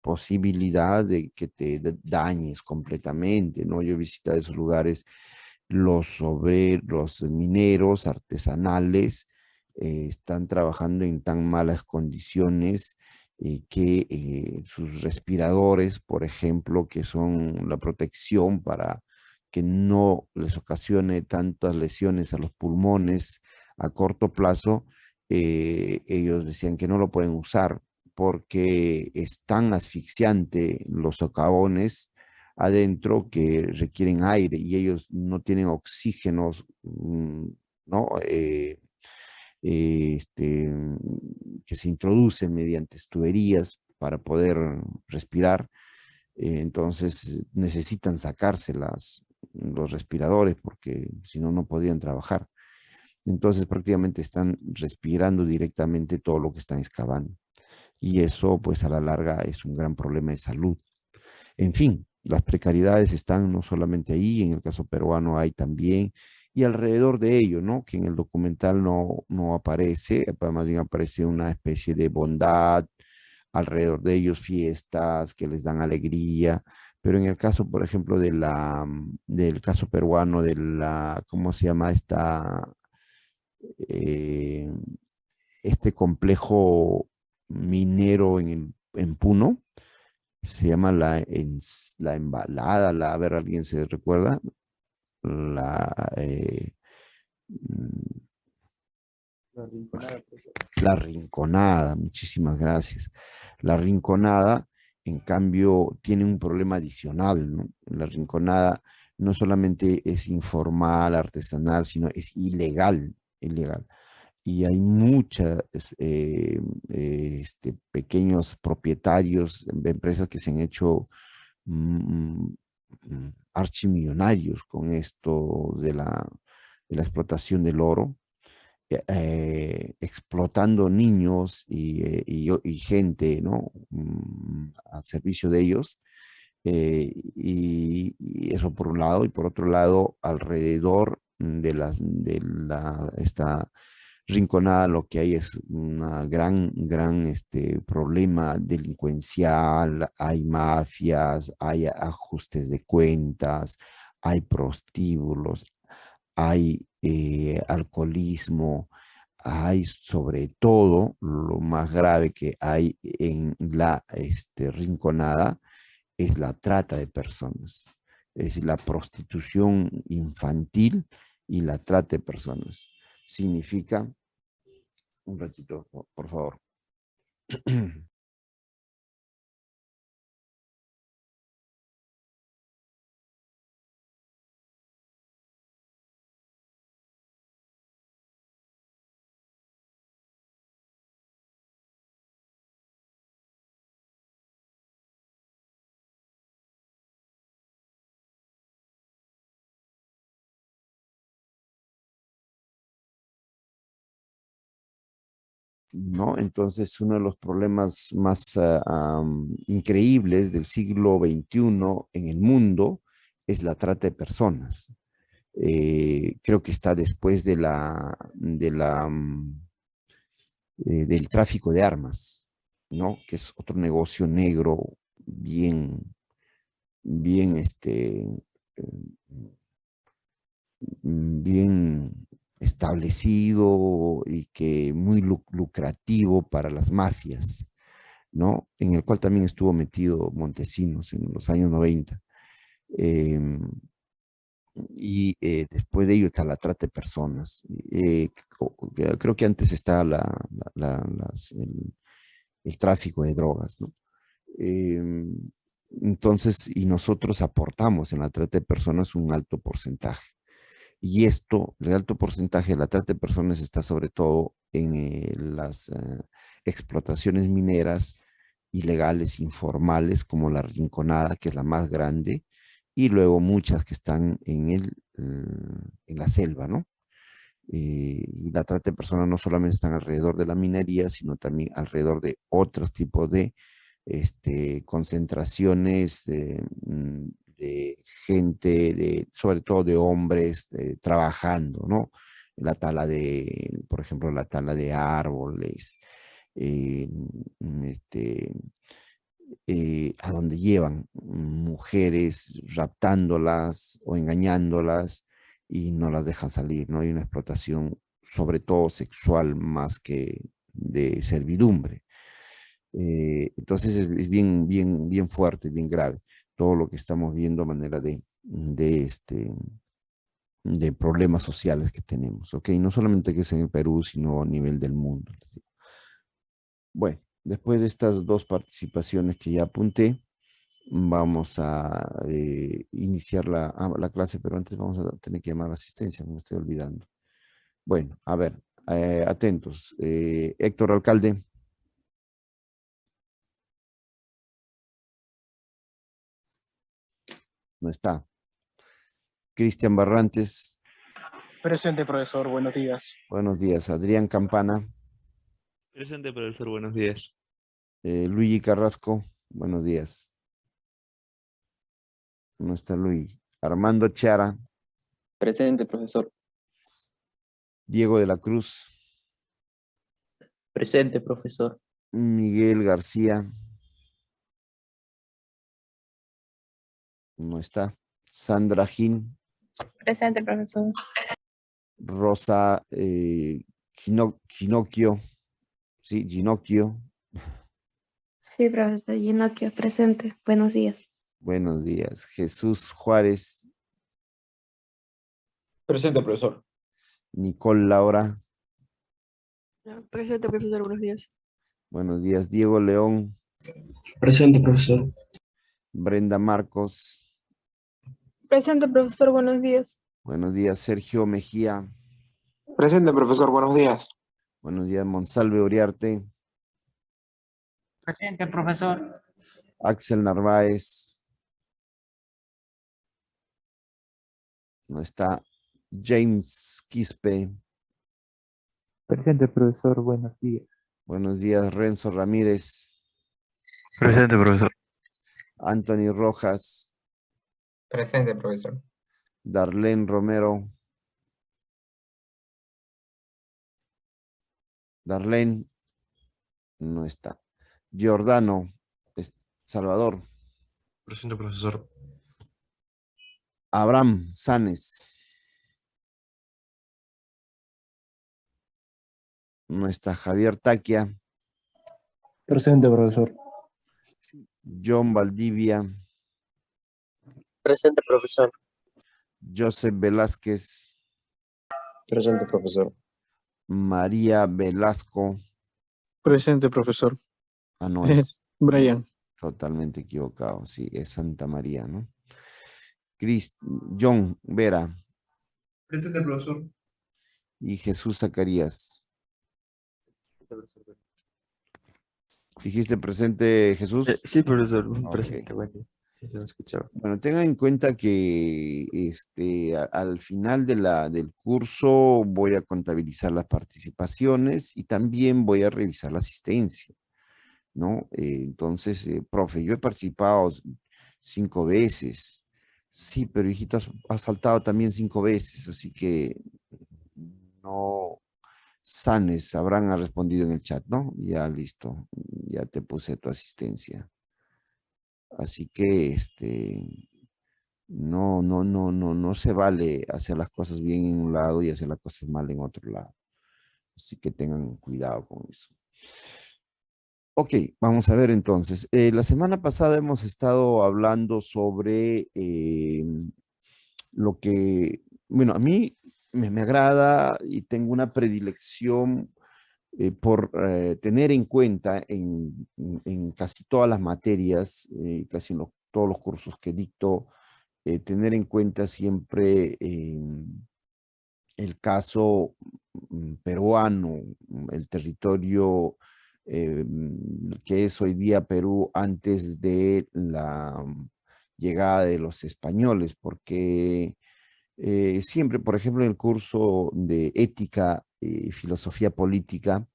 posibilidad de que te dañes completamente, ¿no? Yo he visitado esos lugares, los mineros artesanales están trabajando en tan malas condiciones que sus respiradores, por ejemplo, que son la protección para que no les ocasione tantas lesiones a los pulmones a corto plazo, ellos decían que no lo pueden usar porque es tan asfixiante los socavones adentro que requieren aire y ellos no tienen oxígenos, ¿no? Que se introducen mediante tuberías para poder respirar. Entonces necesitan sacarse los respiradores porque si no, no podían trabajar. Entonces prácticamente están respirando directamente todo lo que están excavando. Y eso, pues a la larga, es un gran problema de salud. En fin, las precariedades están no solamente ahí, en el caso peruano hay también, y alrededor de ello, ¿no? Que en el documental no aparece, más bien aparece una especie de bondad, alrededor de ellos fiestas que les dan alegría, pero en el caso, por ejemplo, del caso peruano, ¿cómo se llama eh, este complejo minero en Puno? Se llama la embalada, a ver, ¿alguien se recuerda? La, eh, mm, La Rinconada, profesor. la Rinconada, muchísimas gracias. La Rinconada, en cambio, tiene un problema adicional, ¿no? La Rinconada no solamente es informal, artesanal, sino es ilegal, ilegal. Y hay muchas pequeños propietarios de empresas que se han hecho mm, archimillonarios con esto de la explotación del oro, explotando niños y gente, ¿no? Al servicio de ellos. Y eso por un lado, y por otro lado, alrededor esta Rinconada, lo que hay es una gran problema delincuencial, hay mafias, hay ajustes de cuentas, hay prostíbulos, hay alcoholismo, hay sobre todo lo más grave que hay en la Rinconada es la trata de personas, es decir, la prostitución infantil y la trata de personas. Significa, un ratito, por favor. ¿No? Entonces, uno de los problemas más increíbles del siglo XXI en el mundo es la trata de personas. Creo que está después del tráfico de armas, ¿no? Que es otro negocio negro bien, bien, bien establecido y que muy lucrativo para las mafias, ¿no? En el cual también estuvo metido Montesinos en los años 90. Eh, y después de ello está la trata de personas. Creo que antes está el tráfico de drogas, ¿no? Eh, entonces, y nosotros aportamos en la trata de personas un alto porcentaje. Y esto, el alto porcentaje de la trata de personas está sobre todo en las explotaciones mineras ilegales, informales, como la Rinconada, que es la más grande, y luego muchas que están en la selva, ¿no? Y la trata de personas no solamente están alrededor de la minería, sino también alrededor de otros tipos de concentraciones de gente, sobre todo de hombres, trabajando, ¿no? Por ejemplo, la tala de árboles, eh, este, a donde llevan mujeres raptándolas o engañándolas y no las dejan salir, ¿no? Hay una explotación, sobre todo sexual, más que de servidumbre. Entonces es bien, bien, bien fuerte, bien grave todo lo que estamos viendo a manera de problemas sociales que tenemos, ¿ok? No solamente que es en el Perú, sino a nivel del mundo. Bueno, después de estas dos participaciones que ya apunté, vamos a iniciar la clase, pero antes vamos a tener que llamar a asistencia, me estoy olvidando. Bueno, a ver, atentos. Héctor Alcalde, no está. Cristian Barrantes, Presente, profesor. Buenos días. buenos días. Adrián Campana, Presente, profesor, buenos días. Luigi Carrasco, buenos días. No está Luigi. Armando Chara, Presente, profesor. Diego de la Cruz, Presente, profesor. Miguel García, no está. Sandra Gin, Presente, profesor. Rosa Ginocchio, sí, Ginocchio, Sí, profesor. Ginocchio, presente. Buenos días. buenos días. Jesús Juárez, Presente, profesor. Nicole Laura, Presente, profesor, buenos días. buenos días. Diego León, Presente, profesor. Brenda Marcos, Presente, profesor, buenos días. buenos días. Sergio Mejía, Presente, profesor. Buenos días. buenos días. Monsalve Uriarte, Presente, profesor. Axel Narváez, no está. James Quispe, Presente, profesor, buenos días. buenos días. Renzo Ramírez, Presente, profesor. Anthony Rojas, Presente, profesor. Darlene Romero, Darlene, no está. Giordano, Salvador, Presente, profesor. Abraham Sanes, no está. Javier Taquia, Presente, profesor. John Valdivia, Presente, profesor. Joseph Velázquez, Presente, profesor. María Velasco, Presente, profesor. no es. Brian. Totalmente equivocado, sí, es Santa María, ¿no? John Vera Presente, profesor. y Jesús Zacarías. ¿Dijiste presente, Jesús? Sí, profesor, Ok. presente, buen día. Sí, se me escuchaba. Bueno, tengan en cuenta que al final del curso voy a contabilizar las participaciones y también voy a revisar la asistencia, ¿no? Entonces, profe, yo he participado 5 veces. Sí, pero hijito, has faltado también 5 veces, así que no sanes, habrán respondido en el chat, ¿no? Ya listo, ya te puse tu asistencia. Así que, no se vale hacer las cosas bien en un lado y hacer las cosas mal en otro lado. Así que tengan cuidado con eso. Ok, vamos a ver entonces. La semana pasada hemos estado hablando sobre lo que, bueno, a mí me agrada y tengo una predilección por tener en cuenta en casi todas las materias, casi en todos los cursos que dicto, tener en cuenta siempre el caso peruano, el territorio que es hoy día Perú antes de la llegada de los españoles, porque siempre, por ejemplo, en el curso de ética y filosofía política,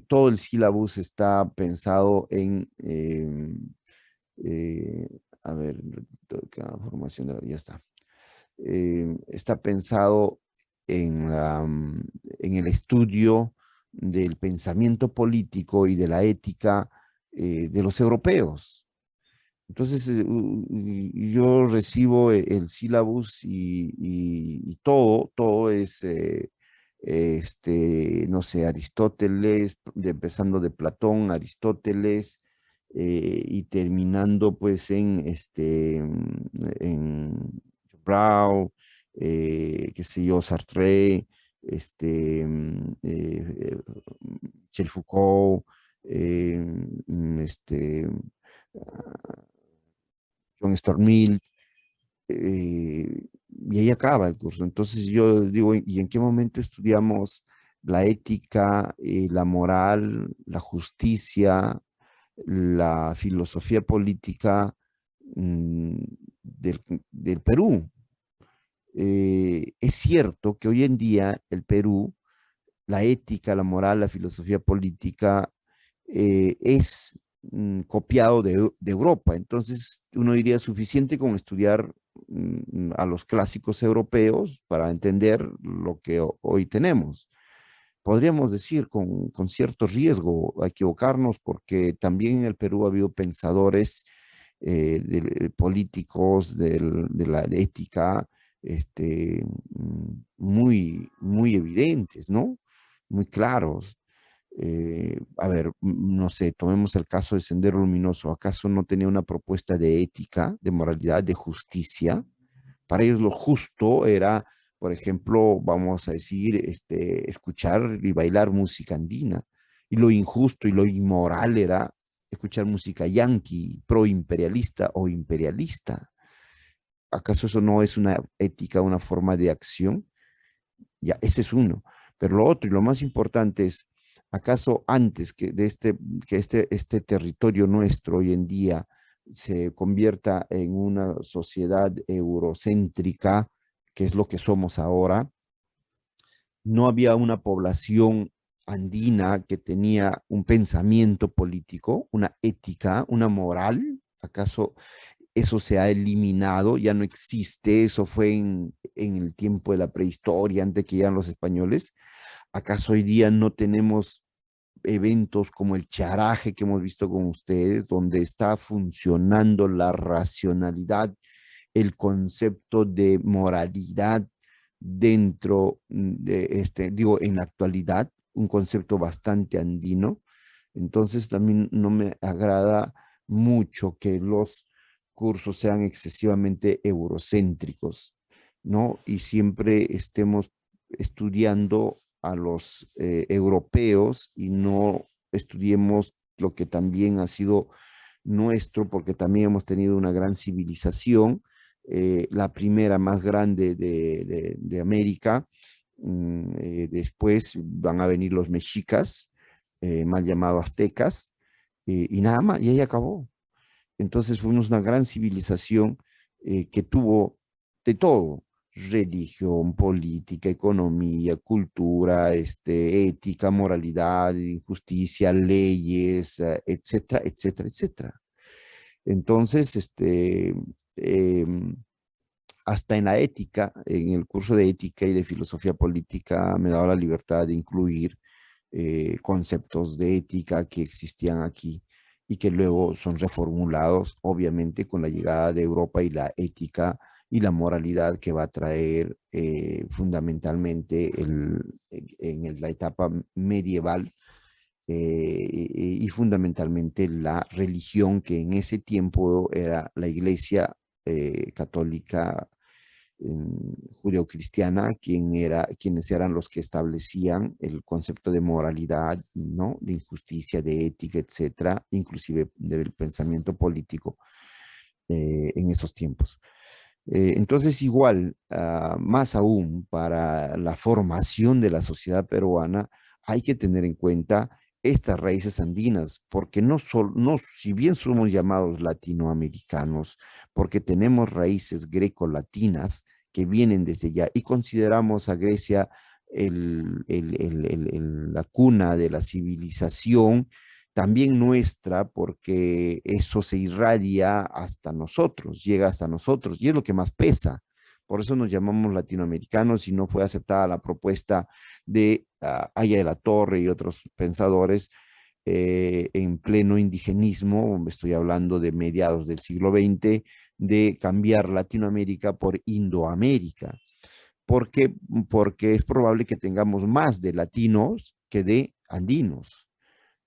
todo el sílabus está pensado en, a ver, cada formación, ya está. Está pensado en el estudio del pensamiento político y de la ética de los europeos. Entonces, yo recibo el sílabus y todo es, no sé, Aristóteles, empezando de Platón, Aristóteles, y terminando pues en Brown, qué sé yo, Sartre, Michel Foucault, John Stuart Mill, y ahí acaba el curso. Entonces yo digo, ¿y en qué momento estudiamos la ética, la moral, la justicia, la filosofía política del Perú? Es cierto que hoy en día el Perú, la ética, la moral, la filosofía política es copiado de Europa. Entonces, uno diría suficiente con estudiar a los clásicos europeos para entender lo que hoy tenemos. Podríamos decir con cierto riesgo a equivocarnos, porque también en el Perú ha habido pensadores políticos de la ética muy evidentes, ¿no? Muy claros. A ver, no sé, tomemos el caso de Sendero Luminoso. ¿Acaso no tenía una propuesta de ética, de moralidad, de justicia? Para ellos lo justo era, por ejemplo, vamos a decir, escuchar y bailar música andina. Y lo injusto y lo inmoral era escuchar música yanqui, pro-imperialista o imperialista. ¿Acaso eso no es una ética, una forma de acción? Ya, ese es uno. Pero lo otro y lo más importante es, ¿acaso antes que este territorio nuestro hoy en día se convierta en una sociedad eurocéntrica, que es lo que somos ahora, no había una población andina que tenía un pensamiento político, una ética, una moral? ¿Acaso eso se ha eliminado? Ya no existe. Eso fue en el tiempo de la prehistoria, antes que llegan los españoles. ¿Acaso hoy día no tenemos eventos como el charaje que hemos visto con ustedes, donde está funcionando la racionalidad, el concepto de moralidad dentro de en la actualidad, un concepto bastante andino? Entonces también no me agrada mucho que los cursos sean excesivamente eurocéntricos, ¿no? Y siempre estemos estudiando a los europeos y no estudiemos lo que también ha sido nuestro, porque también hemos tenido una gran civilización, la primera más grande de América. Después van a venir los mexicas, mal llamados aztecas, y nada más, y ahí acabó. Entonces fuimos una gran civilización que tuvo de todo: religión, política, economía, cultura, ética, moralidad, injusticia, leyes, etcétera, etcétera, etcétera. Entonces, hasta en la ética, en el curso de ética y de filosofía política, me he dado la libertad de incluir conceptos de ética que existían aquí y que luego son reformulados, obviamente, con la llegada de Europa y la ética y la moralidad que va a traer fundamentalmente en la etapa medieval, y fundamentalmente la religión, que en ese tiempo era la Iglesia católica judeocristiana, quienes eran los que establecían el concepto de moralidad, ¿no? De injusticia, de ética, etcétera, inclusive del pensamiento político en esos tiempos. Entonces, igual, más aún para la formación de la sociedad peruana, hay que tener en cuenta estas raíces andinas, porque si bien somos llamados latinoamericanos, porque tenemos raíces grecolatinas que vienen desde allá, y consideramos a Grecia la cuna de la civilización, también nuestra, porque eso se irradia hasta nosotros, llega hasta nosotros, y es lo que más pesa. Por eso nos llamamos latinoamericanos, y no fue aceptada la propuesta de Aya de la Torre y otros pensadores, en pleno indigenismo, estoy hablando de mediados del siglo XX, de cambiar Latinoamérica por Indoamérica. ¿Por qué? Porque es probable que tengamos más de latinos que de andinos.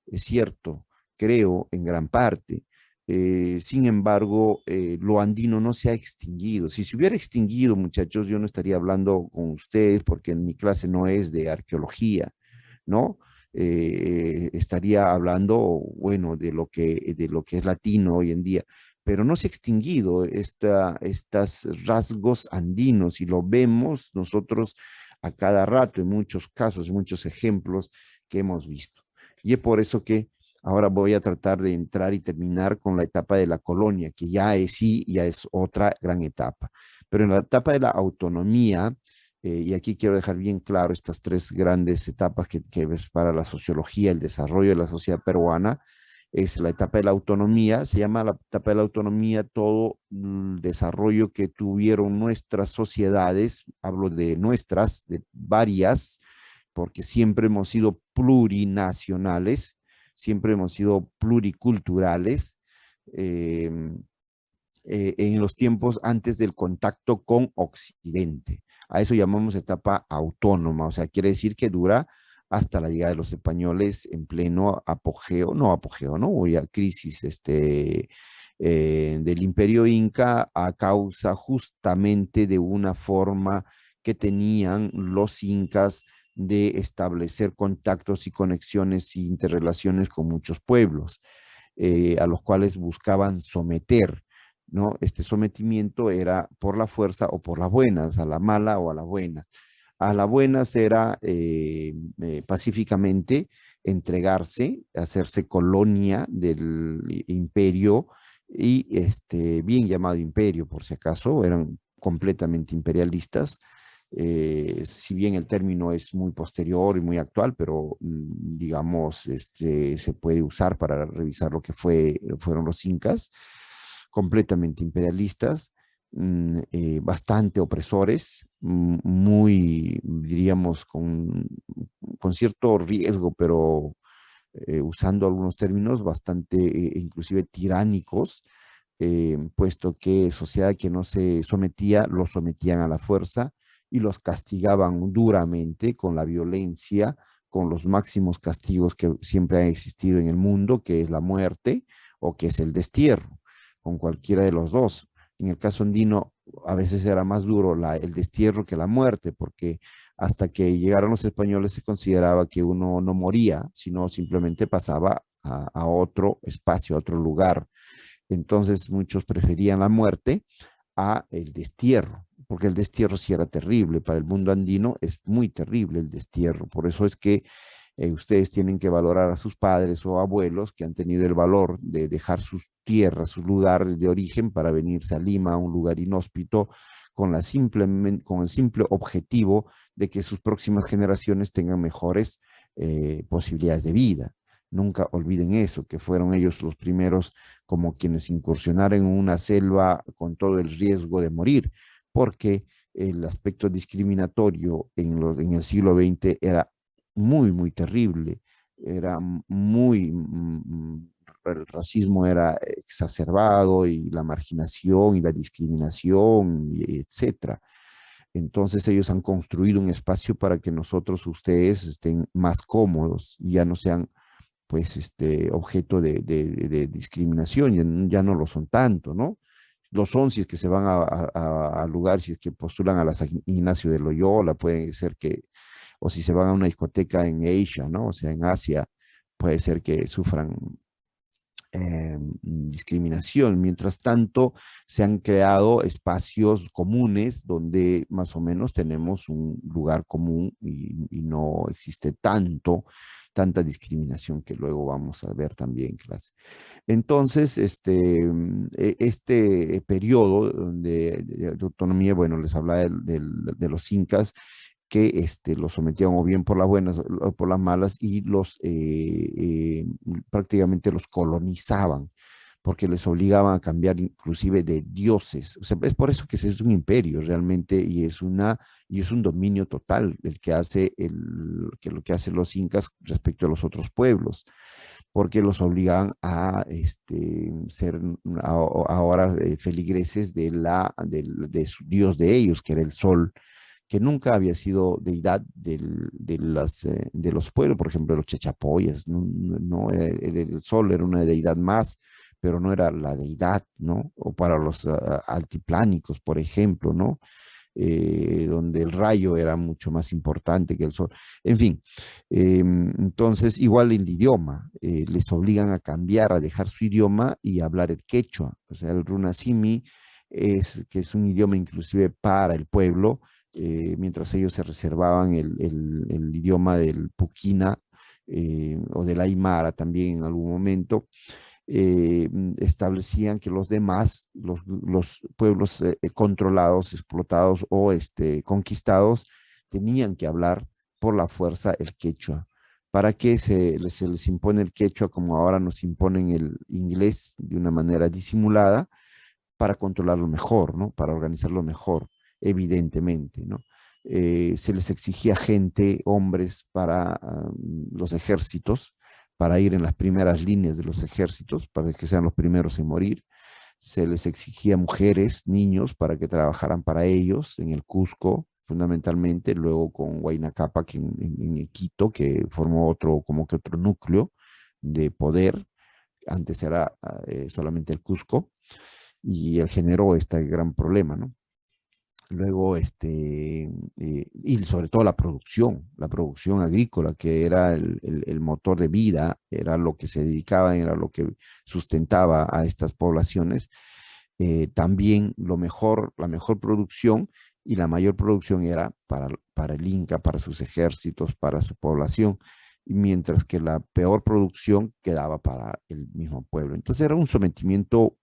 Es cierto, creo en gran parte. Sin embargo, lo andino no se ha extinguido. Si se hubiera extinguido, muchachos, yo no estaría hablando con ustedes porque en mi clase no es de arqueología, ¿no? Estaría hablando, bueno, de lo que es latino hoy en día, pero no se ha extinguido estas rasgos andinos y lo vemos nosotros a cada rato en muchos casos, en muchos ejemplos que hemos visto. Y es por eso que ahora voy a tratar de entrar y terminar con la etapa de la colonia, que ya es sí, ya es otra gran etapa. Pero en la etapa de la autonomía, y aquí quiero dejar bien claro estas tres grandes etapas que es para la sociología, el desarrollo de la sociedad peruana, es la etapa de la autonomía, se llama la etapa de la autonomía todo el desarrollo que tuvieron nuestras sociedades, hablo de nuestras, de varias, porque siempre hemos sido plurinacionales, siempre hemos sido pluriculturales, en los tiempos antes del contacto con Occidente. A eso llamamos etapa autónoma, o sea, quiere decir que dura hasta la llegada de los españoles en pleno apogeo, ¿no? O ya crisis del Imperio Inca a causa justamente de una forma que tenían los incas de establecer contactos y conexiones e interrelaciones con muchos pueblos, a los cuales buscaban someter, ¿no? Este sometimiento era por la fuerza o por las buenas, a la mala o a la buena. A la buenas era pacíficamente entregarse, hacerse colonia del imperio y bien llamado imperio, por si acaso, eran completamente imperialistas. Si bien el término es muy posterior y muy actual, pero digamos, se puede usar para revisar lo que fueron los incas, completamente imperialistas, bastante opresores, muy, diríamos, con cierto riesgo, pero usando algunos términos bastante, inclusive tiránicos, puesto que sociedad que no se sometía, los sometían a la fuerza y los castigaban duramente con la violencia, con los máximos castigos que siempre han existido en el mundo, que es la muerte o que es el destierro, con cualquiera de los dos. En el caso andino, a veces era más duro el destierro que la muerte, porque hasta que llegaron los españoles se consideraba que uno no moría, sino simplemente pasaba a otro espacio, a otro lugar. Entonces muchos preferían la muerte a el destierro, porque el destierro sí era terrible. Para el mundo andino es muy terrible el destierro. Por eso es que ustedes tienen que valorar a sus padres o abuelos que han tenido el valor de dejar sus tierras, sus lugares de origen para venirse a Lima, a un lugar inhóspito, con el simple objetivo de que sus próximas generaciones tengan mejores posibilidades de vida. Nunca olviden eso, que fueron ellos los primeros como quienes incursionaron en una selva con todo el riesgo de morir, porque el aspecto discriminatorio en el siglo XX era muy, muy terrible, era el racismo era exacerbado y la marginación y la discriminación, etcétera. Entonces ellos han construido un espacio para que nosotros, ustedes, estén más cómodos y ya no sean pues objeto de discriminación, ya no lo son tanto, ¿no? Lo son si es que se van al lugar, si es que postulan a la San Ignacio de Loyola, puede ser que, o si se van a una discoteca en Asia, ¿no? O sea, en Asia, puede ser que sufran discriminación. Mientras tanto, se han creado espacios comunes donde más o menos tenemos un lugar común y no existe tanta discriminación que luego vamos a ver también en clase. Entonces, este periodo de autonomía, bueno, les hablaba de los incas, que los sometían o bien por las buenas o por las malas y prácticamente los colonizaban. porque les obligaban a cambiar inclusive de dioses. O sea, es por eso que es un imperio realmente y es un dominio total el que hace lo que hacen los incas respecto a los otros pueblos, porque los obligaban a ser ahora feligreses de su dios de ellos, que era el sol, que nunca había sido deidad de los pueblos, por ejemplo, los chachapoyas, el sol era una deidad más, pero no era la deidad, ¿no? O para los altiplánicos, por ejemplo, ¿no? Donde el rayo era mucho más importante que el sol. En fin, entonces igual el idioma, les obligan a cambiar, a dejar su idioma y hablar el quechua, o sea, el runasimi, que es un idioma inclusive para el pueblo, mientras ellos se reservaban el idioma del puquina o del aymara también en algún momento. Establecían que los demás, los pueblos controlados, explotados o conquistados, tenían que hablar por la fuerza el quechua. ¿Para qué se les impone el quechua como ahora nos imponen el inglés de una manera disimulada? Para controlarlo mejor, ¿no? Para organizarlo mejor, evidentemente, ¿no? Se les exigía gente, hombres para los ejércitos, para ir en las primeras líneas de los ejércitos, para que sean los primeros en morir. Se les exigía mujeres, niños, para que trabajaran para ellos en el Cusco, fundamentalmente, luego con Huayna Cápac en Quito, que formó como que otro núcleo de poder. Antes era solamente el Cusco, y él generó este gran problema, ¿no? Luego, y sobre todo la producción agrícola, que era el motor de vida, era lo que se dedicaba, era lo que sustentaba a estas poblaciones. También la mejor producción y la mayor producción era para el Inca, para sus ejércitos, para su población, mientras que la peor producción quedaba para el mismo pueblo. Entonces era un sometimiento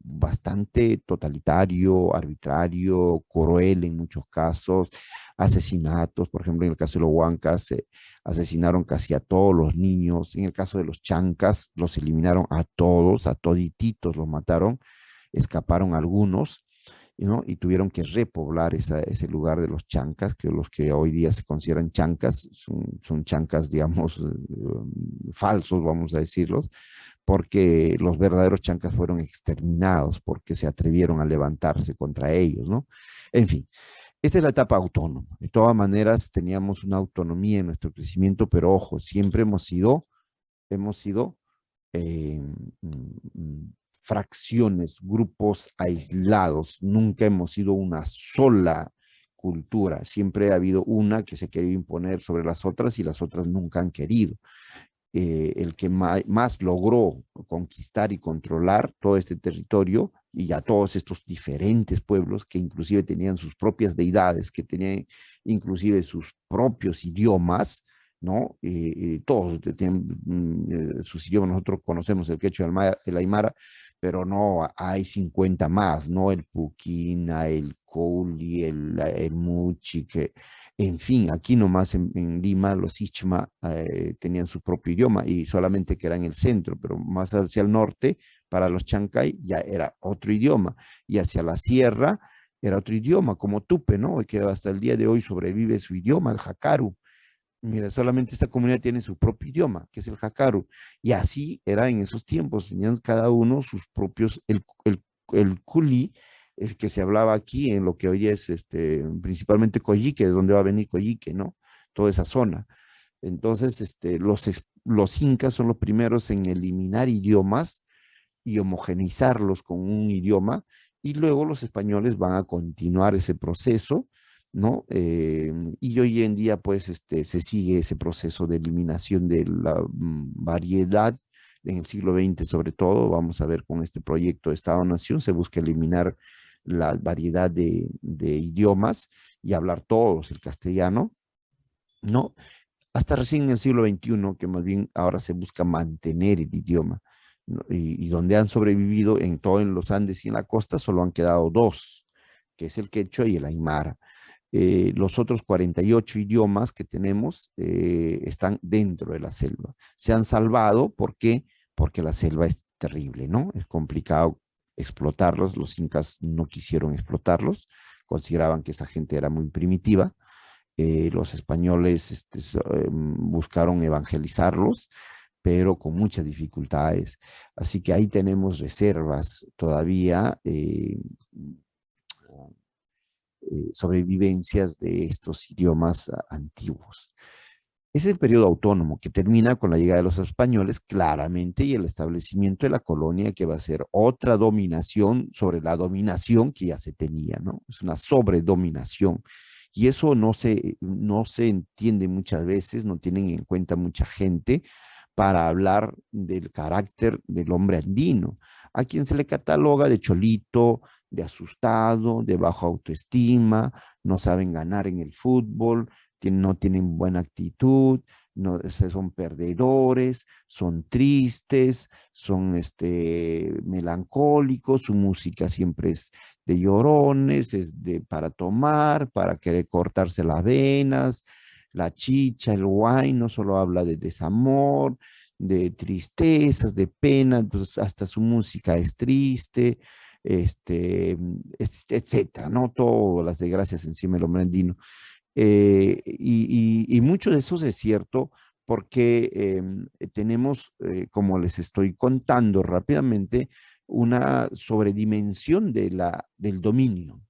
bastante totalitario, arbitrario, cruel en muchos casos, asesinatos, por ejemplo, en el caso de los huancas, se asesinaron casi a todos los niños. En el caso de los chancas, los eliminaron a todos, a todititos los mataron, escaparon algunos, ¿no? Y tuvieron que repoblar ese lugar de los chancas, que los que hoy día se consideran chancas, son chancas, digamos, falsos, vamos a decirlos, porque los verdaderos chancas fueron exterminados, porque se atrevieron a levantarse contra ellos, ¿no? En fin, esta es la etapa autónoma. De todas maneras, teníamos una autonomía en nuestro crecimiento, pero ojo, siempre hemos sido fracciones, grupos aislados, nunca hemos sido una sola cultura, siempre ha habido una que se ha querido imponer sobre las otras y las otras nunca han querido. El que más logró conquistar y controlar todo este territorio y a todos estos diferentes pueblos que inclusive tenían sus propias deidades, que tenían inclusive sus propios idiomas, ¿no? Todos tienen sus idiomas. Nosotros conocemos el quechua, el aymara, pero no hay 50 más, ¿no? El puquina, el coli, el muchi, en fin, aquí nomás en Lima los ichma tenían su propio idioma y solamente que era en el centro, pero más hacia el norte, para los chancay ya era otro idioma, y hacia la sierra era otro idioma, como tupe, ¿no? Que hasta el día de hoy sobrevive su idioma, el jacaru. Mira, solamente esta comunidad tiene su propio idioma, que es el jacaru. Y así era en esos tiempos, tenían cada uno sus propios, el culi, el que se hablaba aquí en lo que hoy es principalmente Coyique, de donde va a venir Coyique, ¿no? Toda esa zona. Entonces, los incas son los primeros en eliminar idiomas y homogeneizarlos con un idioma, y luego los españoles van a continuar ese proceso, ¿no? Y hoy en día, pues, se sigue ese proceso de eliminación de la variedad en el siglo XX, sobre todo. Vamos a ver con este proyecto de Estado-Nación, se busca eliminar la variedad de idiomas y hablar todos el castellano, ¿no? Hasta recién en el siglo XXI, que más bien ahora se busca mantener el idioma, ¿no? Y donde han sobrevivido en los Andes y en la costa, solo han quedado dos, que es el quechua y el aymara. Los otros 48 idiomas que tenemos están dentro de la selva. Se han salvado, ¿por qué? Porque la selva está terrible, ¿no? Es complicado explotarlos, los incas no quisieron explotarlos, consideraban que esa gente era muy primitiva, los españoles buscaron evangelizarlos, pero con muchas dificultades. Así que ahí tenemos reservas todavía, sobrevivencias de estos idiomas antiguos. Es el periodo autónomo que termina con la llegada de los españoles, claramente, y el establecimiento de la colonia, que va a ser otra dominación sobre la dominación que ya se tenía, ¿no? Es una sobredominación. Y eso no se entiende muchas veces, no tienen en cuenta mucha gente para hablar del carácter del hombre andino, a quien se le cataloga de cholito, de asustado, de baja autoestima, no saben ganar en el fútbol, no tienen buena actitud, no, son perdedores, son tristes, son melancólicos, su música siempre es de llorones, para tomar, para querer cortarse las venas, la chicha, el wine, no solo habla de desamor, de tristezas, de pena, pues hasta su música es triste, etcétera, ¿no? Todas las desgracias encima del hombre andino. Y mucho de eso es cierto porque tenemos, como les estoy contando rápidamente, una sobredimensión del dominio.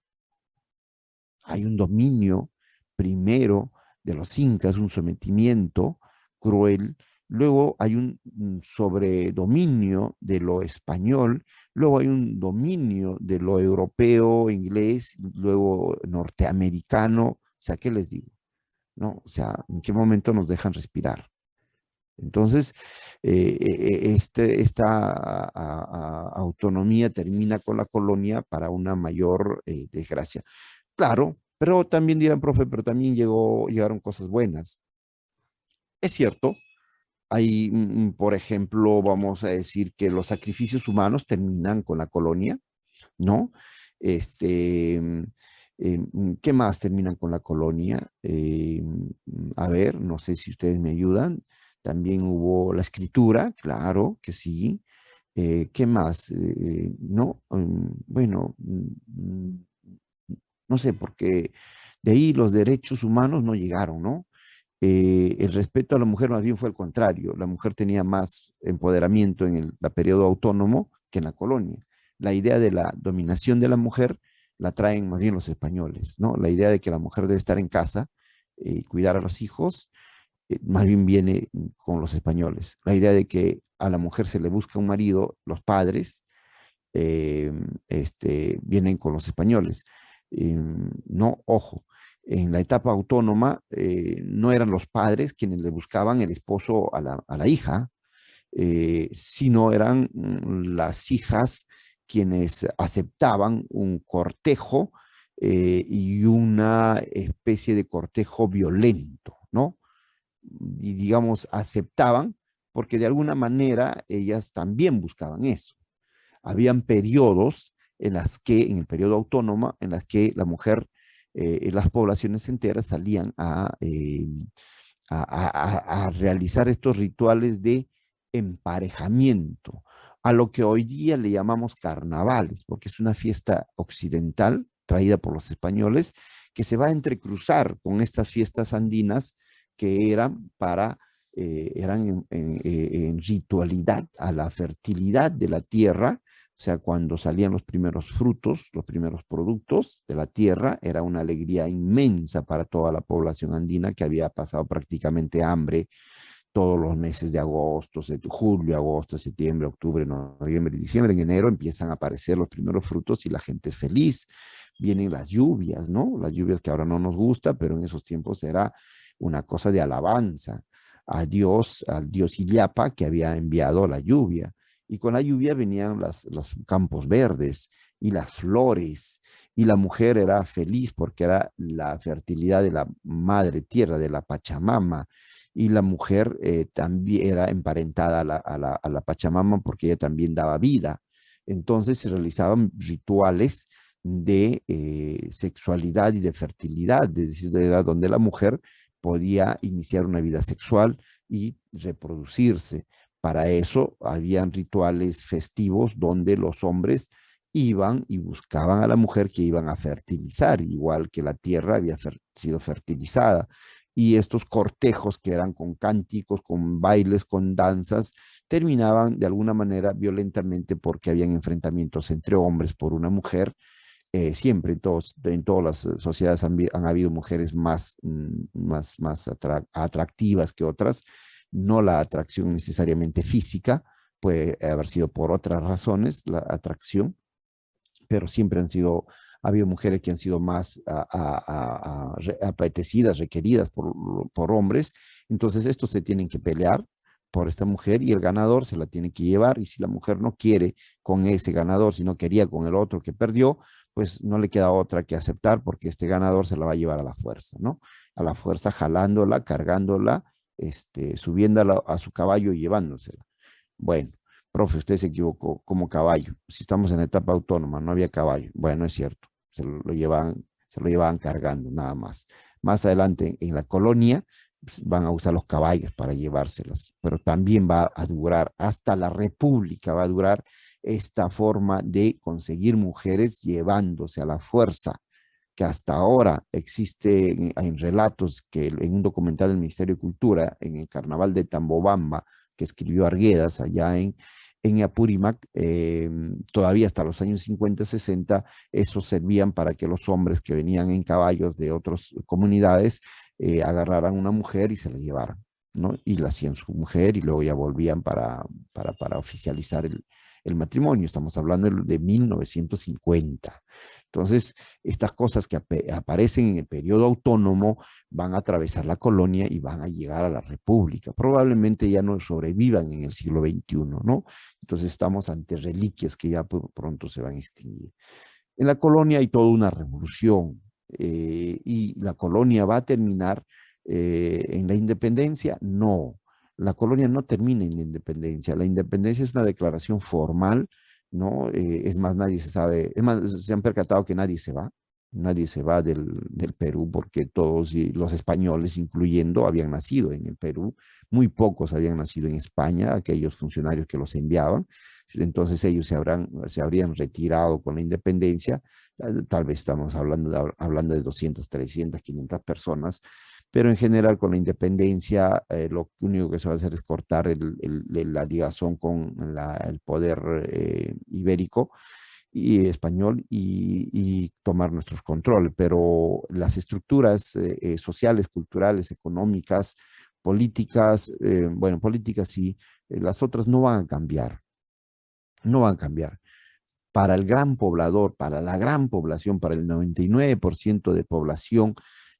Hay un dominio primero de los incas, un sometimiento cruel, luego hay un sobredominio de lo español, luego hay un dominio de lo europeo, inglés, luego norteamericano. O sea, ¿qué les digo? ¿No? O sea, ¿en qué momento nos dejan respirar? Entonces, esta autonomía termina con la colonia para una mayor desgracia. Claro, pero también dirán, profe, pero también llegaron cosas buenas. Es cierto, hay, por ejemplo, vamos a decir que los sacrificios humanos terminan con la colonia, ¿no? ¿Qué más terminan con la colonia? A ver, no sé si ustedes me ayudan. También hubo la escritura, claro que sí. ¿Qué más? No, bueno, no sé, porque de ahí los derechos humanos no llegaron, ¿no? El respeto a la mujer más bien fue el contrario. La mujer tenía más empoderamiento en el periodo autónomo que en la colonia. La idea de la dominación de la mujer la traen más bien los españoles, ¿no? La idea de que la mujer debe estar en casa y cuidar a los hijos, más bien viene con los españoles. La idea de que a la mujer se le busca un marido, los padres, vienen con los españoles. No, ojo, en la etapa autónoma no eran los padres quienes le buscaban el esposo a la hija, sino eran las hijas quienes aceptaban un cortejo y una especie de cortejo violento, ¿no? Y digamos, aceptaban porque de alguna manera ellas también buscaban eso. Habían periodos en el periodo autónomo, en las que la mujer, las poblaciones enteras salían a realizar estos rituales de emparejamiento, a lo que hoy día le llamamos carnavales, porque es una fiesta occidental traída por los españoles que se va a entrecruzar con estas fiestas andinas que eran en ritualidad a la fertilidad de la tierra. O sea, cuando salían los primeros frutos, los primeros productos de la tierra, era una alegría inmensa para toda la población andina que había pasado prácticamente hambre todos los meses de agosto, julio, agosto, septiembre, octubre, noviembre, diciembre. En enero empiezan a aparecer los primeros frutos y la gente es feliz. Vienen las lluvias, ¿no? Las lluvias que ahora no nos gusta, pero en esos tiempos era una cosa de alabanza a Dios, al dios Illapa, que había enviado la lluvia. Y con la lluvia venían los campos verdes y las flores, y la mujer era feliz porque era la fertilidad de la madre tierra, de la Pachamama, y la mujer también era emparentada a la Pachamama porque ella también daba vida. Entonces se realizaban rituales de sexualidad y de fertilidad, es decir, era donde la mujer podía iniciar una vida sexual y reproducirse. Para eso habían rituales festivos donde los hombres iban y buscaban a la mujer que iban a fertilizar, igual que la tierra había sido fertilizada. Y estos cortejos que eran con cánticos, con bailes, con danzas, terminaban de alguna manera violentamente porque habían enfrentamientos entre hombres por una mujer. Siempre en todas las sociedades han habido mujeres más atractivas que otras, no la atracción necesariamente física, puede haber sido por otras razones la atracción, pero siempre ha habido mujeres que han sido más apetecidas, requeridas por hombres. Entonces estos se tienen que pelear por esta mujer y el ganador se la tiene que llevar, y si la mujer no quiere con ese ganador, si no quería con el otro que perdió, pues no le queda otra que aceptar, porque este ganador se la va a llevar a la fuerza, ¿no? A la fuerza, jalándola, cargándola, subiéndola a su caballo y llevándosela. Bueno, profe, usted se equivocó, como caballo. Si estamos en etapa autónoma, no había caballo. Bueno, es cierto, se lo llevaban cargando, nada más. Más adelante, en la colonia, pues, van a usar los caballos para llevárselas, pero también va a durar, hasta la República va a durar esta forma de conseguir mujeres llevándose a la fuerza, que hasta ahora existe en relatos que en un documental del Ministerio de Cultura, en el Carnaval de Tambobamba, que escribió Arguedas allá en Apurímac, todavía hasta los años 50, 60, esos servían para que los hombres que venían en caballos de otras comunidades agarraran una mujer y se la llevaran, ¿no? Y la hacían su mujer y luego ya volvían para oficializar el matrimonio. Estamos hablando de 1950. Entonces, estas cosas que aparecen en el periodo autónomo van a atravesar la colonia y van a llegar a la República. Probablemente ya no sobrevivan en el siglo XXI, ¿no? Entonces estamos ante reliquias que ya pronto se van a extinguir. En la colonia hay toda una revolución y la colonia va a terminar en la independencia. No, la colonia no termina en la independencia. La independencia es una declaración formal, ¿no? Es más, nadie se sabe, es más, se han percatado que nadie se va del Perú, porque todos los españoles, incluyendo, habían nacido en el Perú. Muy pocos habían nacido en España, aquellos funcionarios que los enviaban. Entonces ellos se habrían retirado con la independencia. Tal vez estamos hablando de 200, 300, 500 personas, pero en general con la independencia lo único que se va a hacer es cortar la ligazón con el poder ibérico y español y tomar nuestros controles, pero las estructuras sociales, culturales, económicas, políticas, bueno, políticas sí, las otras no van a cambiar, no van a cambiar. Para el gran poblador, para la gran población, para el 99% de población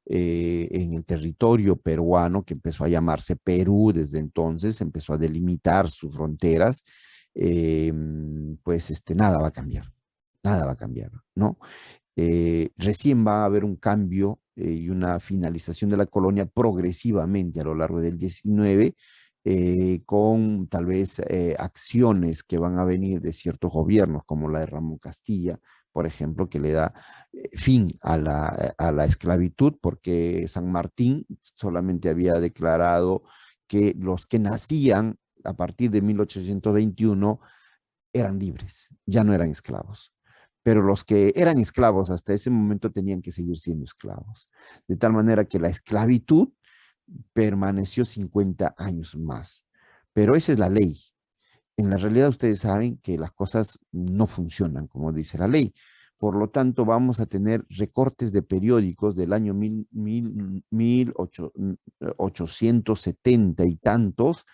en el territorio peruano, que empezó a llamarse Perú desde entonces, empezó a delimitar sus fronteras, pues nada va a cambiar. Nada va a cambiar, ¿no? Recién va a haber un cambio y una finalización de la colonia progresivamente a lo largo del 19, con tal vez acciones que van a venir de ciertos gobiernos, como la de Ramón Castilla, por ejemplo, que le da fin a la esclavitud, porque San Martín solamente había declarado que los que nacían a partir de 1821 eran libres, ya no eran esclavos. Pero los que eran esclavos hasta ese momento tenían que seguir siendo esclavos. De tal manera que la esclavitud permaneció 50 años más. Pero esa es la ley. En la realidad ustedes saben que las cosas no funcionan como dice la ley. Por lo tanto, vamos a tener recortes de periódicos del año 1870 y tantos,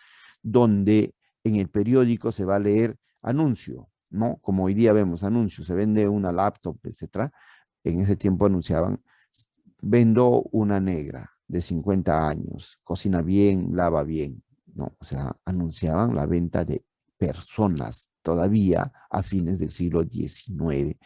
donde en el periódico se va a leer anuncio, ¿no? Como hoy día vemos anuncios, se vende una laptop, etc. En ese tiempo anunciaban, vendo una negra de 50 años, cocina bien, lava bien, ¿no? O sea, anunciaban la venta de personas todavía a fines del siglo XIX.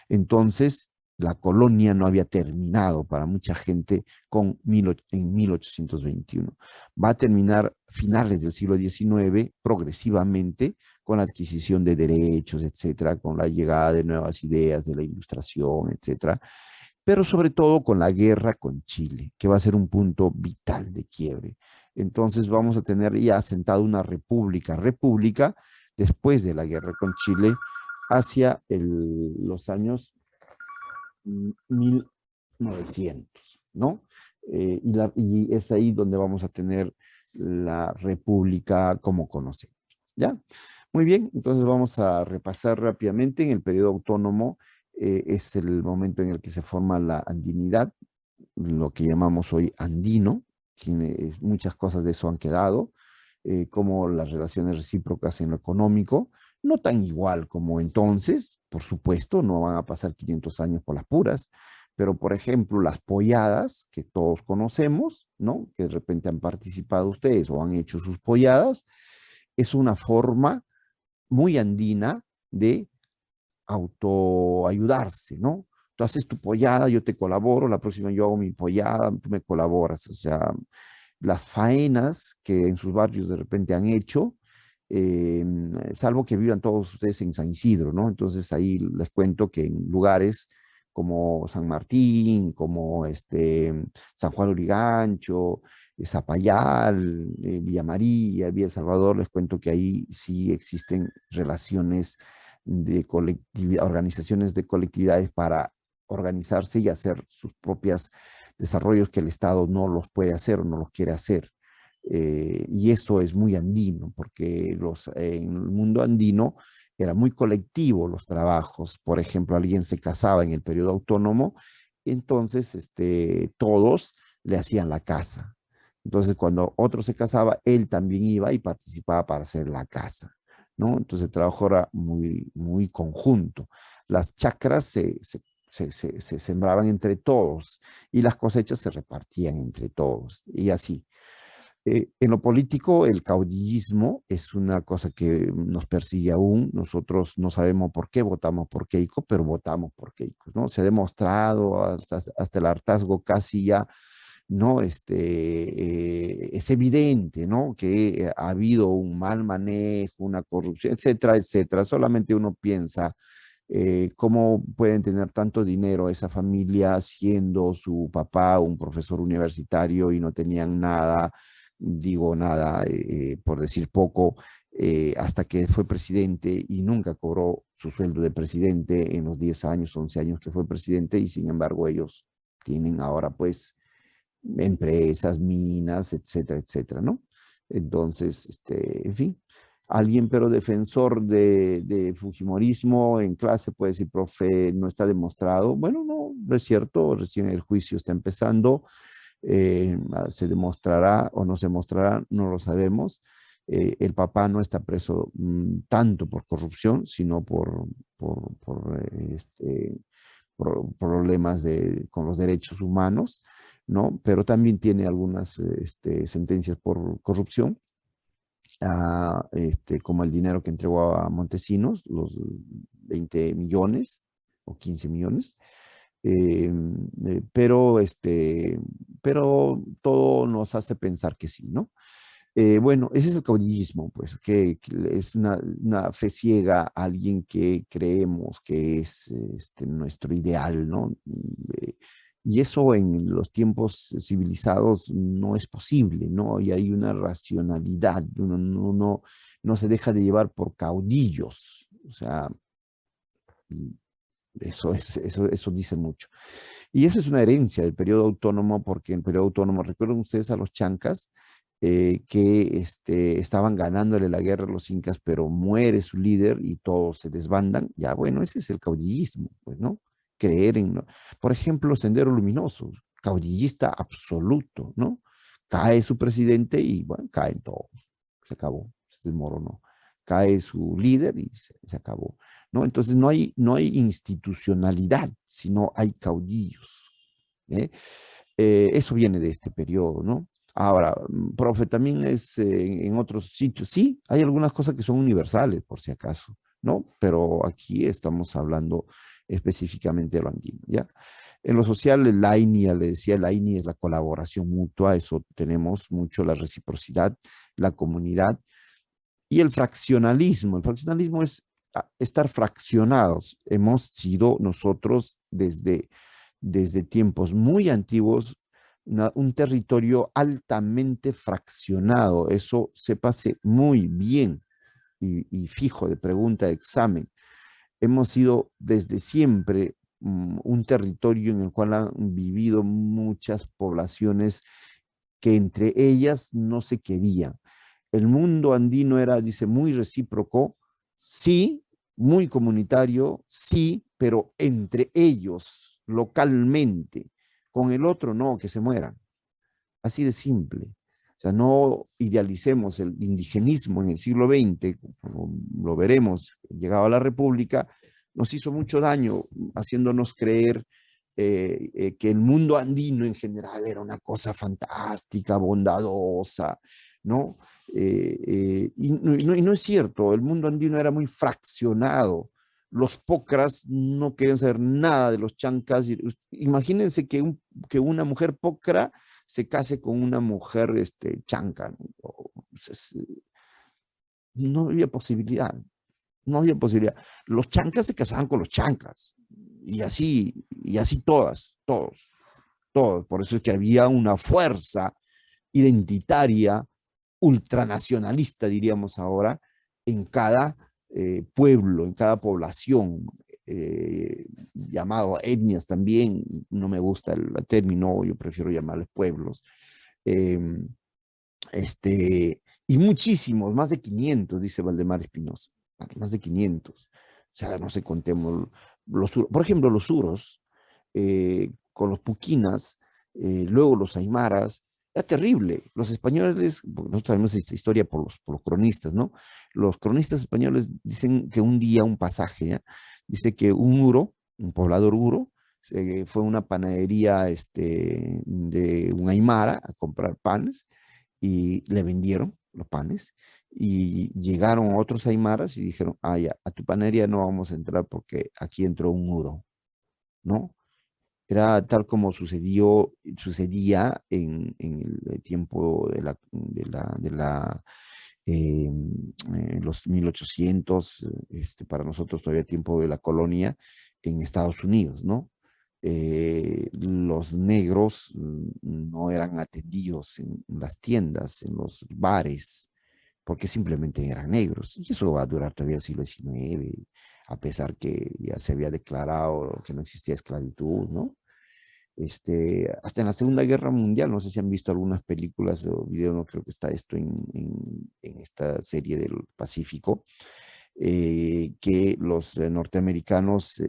Entonces, la colonia no había terminado para mucha gente en 1821. Va a terminar finales del siglo XIX progresivamente con la adquisición de derechos, etcétera, con la llegada de nuevas ideas de la Ilustración, etcétera, pero sobre todo con la guerra con Chile, que va a ser un punto vital de quiebre. Entonces vamos a tener ya asentada una república después de la guerra con Chile hacia los años 1900, ¿no? Y es ahí donde vamos a tener la república como conocemos, ¿ya? Muy bien, entonces vamos a repasar rápidamente. En el periodo autónomo es el momento en el que se forma la andinidad, lo que llamamos hoy andino. Muchas cosas de eso han quedado, como las relaciones recíprocas en lo económico, no tan igual como entonces, por supuesto, no van a pasar 500 años por las puras, pero por ejemplo las polladas que todos conocemos, ¿no? Que de repente han participado ustedes o han hecho sus polladas, es una forma muy andina de autoayudarse, ¿no? Tú haces tu pollada, yo te colaboro, la próxima yo hago mi pollada, tú me colaboras. O sea, las faenas que en sus barrios de repente han hecho, salvo que vivan todos ustedes en San Isidro, ¿no? Entonces ahí les cuento que en lugares como San Martín, como San Juan Lurigancho, Zapallar, Villa María, Villa El Salvador, les cuento que ahí sí existen relaciones de organizaciones de colectividades para organizarse y hacer sus propios desarrollos que el Estado no los puede hacer o no los quiere hacer. Y eso es muy andino, porque en el mundo andino era muy colectivo los trabajos. Por ejemplo, alguien se casaba en el periodo autónomo, entonces todos le hacían la casa. Entonces, cuando otro se casaba, él también iba y participaba para hacer la casa, ¿no? Entonces el trabajo era muy, muy conjunto. Las chacras se sembraban entre todos y las cosechas se repartían entre todos y así. En lo político, el caudillismo es una cosa que nos persigue aún. Nosotros no sabemos por qué votamos por Keiko, pero votamos por Keiko, ¿no? Se ha demostrado hasta el hartazgo casi ya, ¿no? Es evidente, ¿no? Que ha habido un mal manejo, una corrupción, etcétera, etcétera. Solamente uno piensa cómo pueden tener tanto dinero esa familia siendo su papá un profesor universitario y no tenían nada, digo nada, por decir poco, hasta que fue presidente y nunca cobró su sueldo de presidente en los 10 años, 11 años que fue presidente, y sin embargo ellos tienen ahora pues empresas, minas, etcétera, etcétera, ¿no? Entonces, en fin, alguien pero defensor de Fujimorismo en clase puede decir, profe, no está demostrado. Bueno, no es cierto, recién el juicio está empezando, se demostrará o no se demostrará, no lo sabemos. El papá no está preso tanto por corrupción, sino por problemas con los derechos humanos, ¿no? Pero también tiene algunas sentencias por corrupción, como el dinero que entregó a Montesinos, los 20 millones o 15 millones, pero todo nos hace pensar que sí, ¿no? Bueno, ese es el caudillismo, pues, que es una fe ciega a alguien que creemos que es nuestro ideal, ¿no? Y eso en los tiempos civilizados no es posible, ¿no? Y hay una racionalidad, uno no se deja de llevar por caudillos, o sea, eso dice mucho. Y eso es una herencia del periodo autónomo, porque en el periodo autónomo, ¿recuerdan ustedes a los chancas? Que estaban ganándole la guerra a los incas, pero muere su líder y todos se desbandan. Ya, bueno, ese es el caudillismo, pues, ¿no? Creer en, ¿no? Por ejemplo, Sendero Luminoso, caudillista absoluto, ¿no? Cae su presidente y, bueno, caen todos. Se acabó, se desmoronó. Cae su líder y se acabó, ¿no? Entonces no hay institucionalidad, sino hay caudillos, ¿eh? Eso viene de este periodo, ¿no? Ahora, profe, también es en otros sitios. Sí, hay algunas cosas que son universales, por si acaso, ¿no? Pero aquí estamos hablando específicamente de lo andino, ¿ya? En lo social, el AINI, le decía, el AINI es la colaboración mutua, eso tenemos mucho, la reciprocidad, la comunidad y el fraccionalismo. El fraccionalismo es estar fraccionados. Hemos sido nosotros desde tiempos muy antiguos un territorio altamente fraccionado. Eso sépase muy bien y fijo de pregunta de examen. Hemos sido desde siempre un territorio en el cual han vivido muchas poblaciones que entre ellas no se querían. El mundo andino era, dice, muy recíproco, sí, muy comunitario, sí, pero entre ellos, localmente. Con el otro, no, que se mueran. Así de simple. O sea, no idealicemos el indigenismo en el siglo XX, como lo veremos, llegado a la República, nos hizo mucho daño haciéndonos creer que el mundo andino en general era una cosa fantástica, bondadosa, ¿no? Y no es cierto, el mundo andino era muy fraccionado. Los pocras no querían saber nada de los chancas. Imagínense que una mujer pocra se case con una mujer chanca, ¿no? No había posibilidad. No había posibilidad. Los chancas se casaban con los chancas. Y así todos. Por eso es que había una fuerza identitaria, ultranacionalista, diríamos ahora, en cada pueblo, en cada población, llamado etnias también. No me gusta el término, yo prefiero llamarles pueblos. Y muchísimos, más de 500, dice Valdemar Espinosa, más de 500. O sea, no sé, contemos por ejemplo, los suros, con los puquinas, luego los aymaras. Era terrible. Los españoles, nosotros sabemos esta historia por los cronistas, ¿no? Los cronistas españoles dicen que un día, un pasaje, ¿ya? Dice que un uro, un poblador uro, fue a una panadería de un aymara a comprar panes y le vendieron los panes y llegaron otros aymaras y dijeron, ya, a tu panadería no vamos a entrar porque aquí entró un uro, ¿no? Era tal como sucedía en el tiempo los 1800, para nosotros todavía tiempo de la colonia en Estados Unidos, ¿no? Los negros no eran atendidos en las tiendas, en los bares, porque simplemente eran negros. Y eso va a durar todavía el siglo XIX, a pesar que ya se había declarado que no existía esclavitud, ¿no? Hasta en la Segunda Guerra Mundial, no sé si han visto algunas películas o videos, no creo que está esto en esta serie del Pacífico, que los norteamericanos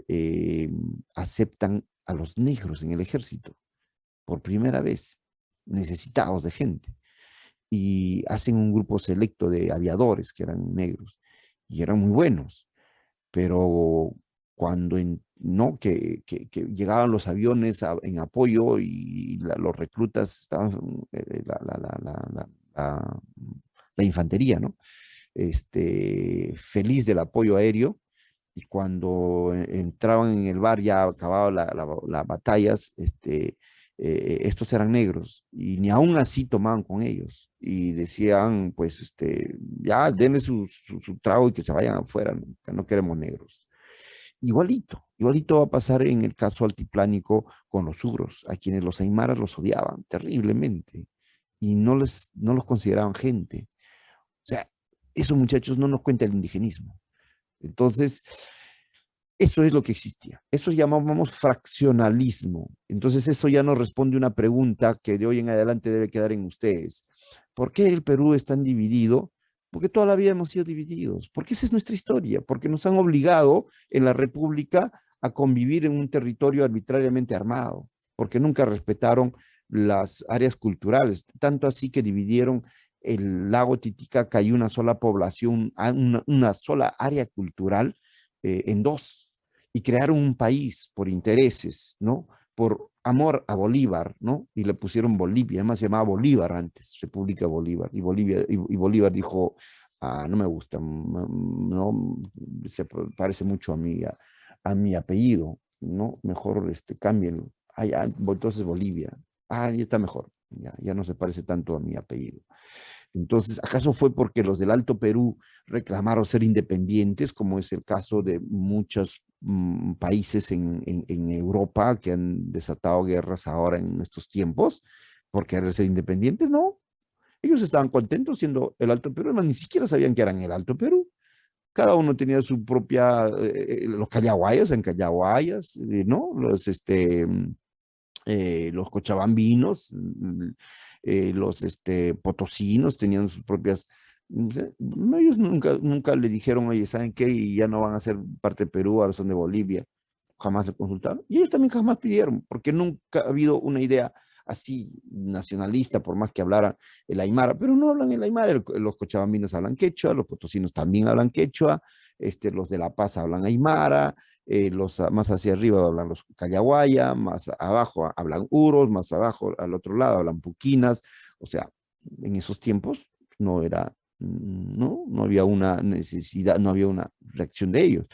aceptan a los negros en el ejército por primera vez, necesitados de gente, y hacen un grupo selecto de aviadores que eran negros y eran muy buenos, pero cuando que llegaban los aviones en apoyo y los reclutas estaban, la infantería, ¿no? Feliz del apoyo aéreo, y cuando entraban en el bar ya acababa las batallas, estos eran negros y ni aún así tomaban con ellos y decían, pues, ya denle su trago y que se vayan afuera, ¿no? Que no queremos negros. Igualito va a pasar en el caso altiplánico con los suros, a quienes los aymaras los odiaban terriblemente y no los consideraban gente. O sea, esos muchachos no nos cuenta el indigenismo. Entonces, eso es lo que existía. Eso llamamos fraccionalismo. Entonces, eso ya nos responde una pregunta que de hoy en adelante debe quedar en ustedes. ¿Por qué el Perú es tan dividido? Porque toda la vida hemos sido divididos. Porque esa es nuestra historia. Porque nos han obligado en la República a convivir en un territorio arbitrariamente armado. Porque nunca respetaron las áreas culturales. Tanto así que dividieron el lago Titicaca y una sola población, una sola área cultural en dos, y crearon un país por intereses, ¿no? Por amor a Bolívar, ¿no? Y le pusieron Bolivia, además se llamaba Bolívar antes, República Bolívar, y Bolívar dijo, no me gusta, no, se parece mucho a mi apellido, ¿no? Mejor cámbienlo. Ya, entonces Bolivia, ya está mejor, ya no se parece tanto a mi apellido. Entonces, ¿acaso fue porque los del Alto Perú reclamaron ser independientes, como es el caso de muchos países en Europa que han desatado guerras ahora en estos tiempos por querer ser independientes, no. Ellos estaban contentos siendo el Alto Perú, además ni siquiera sabían que eran el Alto Perú. Cada uno tenía su propia, los callahuayas en callahuayas, ¿no? Los cochabambinos, los potosinos tenían sus propias. Ellos nunca le dijeron, oye, ¿saben qué? Y ya no van a ser parte de Perú, ahora son de Bolivia. Jamás le consultaron. Y ellos también jamás pidieron, porque nunca ha habido una idea así nacionalista, por más que hablara el aymara, pero no hablan el aymara. Los cochabambinos hablan quechua, los potosinos también hablan quechua, los de La Paz hablan aymara, los más hacia arriba hablan los callahuaya, más abajo hablan uros, más abajo al otro lado hablan puquinas. O sea, en esos tiempos no había una necesidad, no había una reacción de ellos.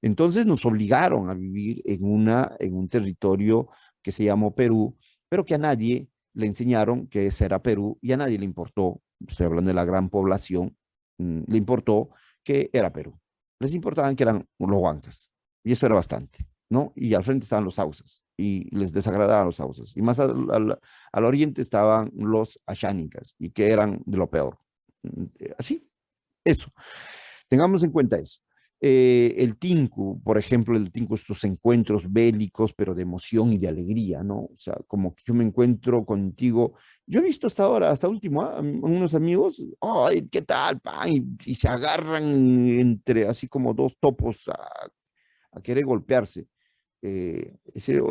Entonces nos obligaron a vivir en un territorio que se llamó Perú, pero que a nadie le enseñaron que ese era Perú y a nadie le importó, estoy hablando de la gran población, le importó que era Perú. Les importaban que eran los huancas, y eso era bastante, ¿no? Y al frente estaban los hausas, y les desagradaban los hausas. Y más al oriente estaban los ashánicas, y que eran de lo peor. Así, eso. Tengamos en cuenta eso. El tinku, por ejemplo, el tinku, estos encuentros bélicos, pero de emoción y de alegría, ¿no? O sea, como que yo me encuentro contigo. Yo he visto hasta ahora, hasta último, unos amigos, ¡ay, qué tal, pan! Y se agarran entre, así como dos topos a querer golpearse. Ese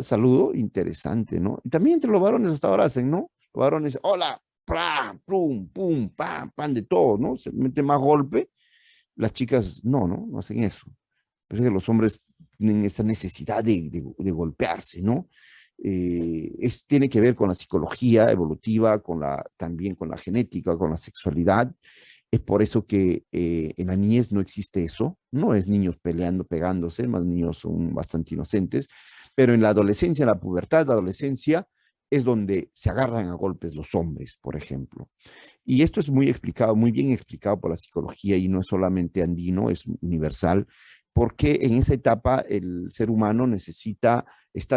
saludo interesante, ¿no? Y también entre los varones hasta ahora hacen, ¿no? Los varones, hola, ¡pra! ¡Pum! ¡Pum! ¡Pam! ¡Pam! De todo, ¿no? Se mete más golpe. Las chicas no hacen eso. Pero es que los hombres tienen esa necesidad de golpearse, ¿no? Tiene que ver con la psicología evolutiva, también con la genética, con la sexualidad. Es por eso que en la niñez no existe eso, no es niños peleando, pegándose, más niños son bastante inocentes, pero en la adolescencia, en la pubertad, la adolescencia, es donde se agarran a golpes los hombres, por ejemplo. Y esto es muy bien explicado por la psicología y no es solamente andino, es universal, porque en esa etapa el ser humano está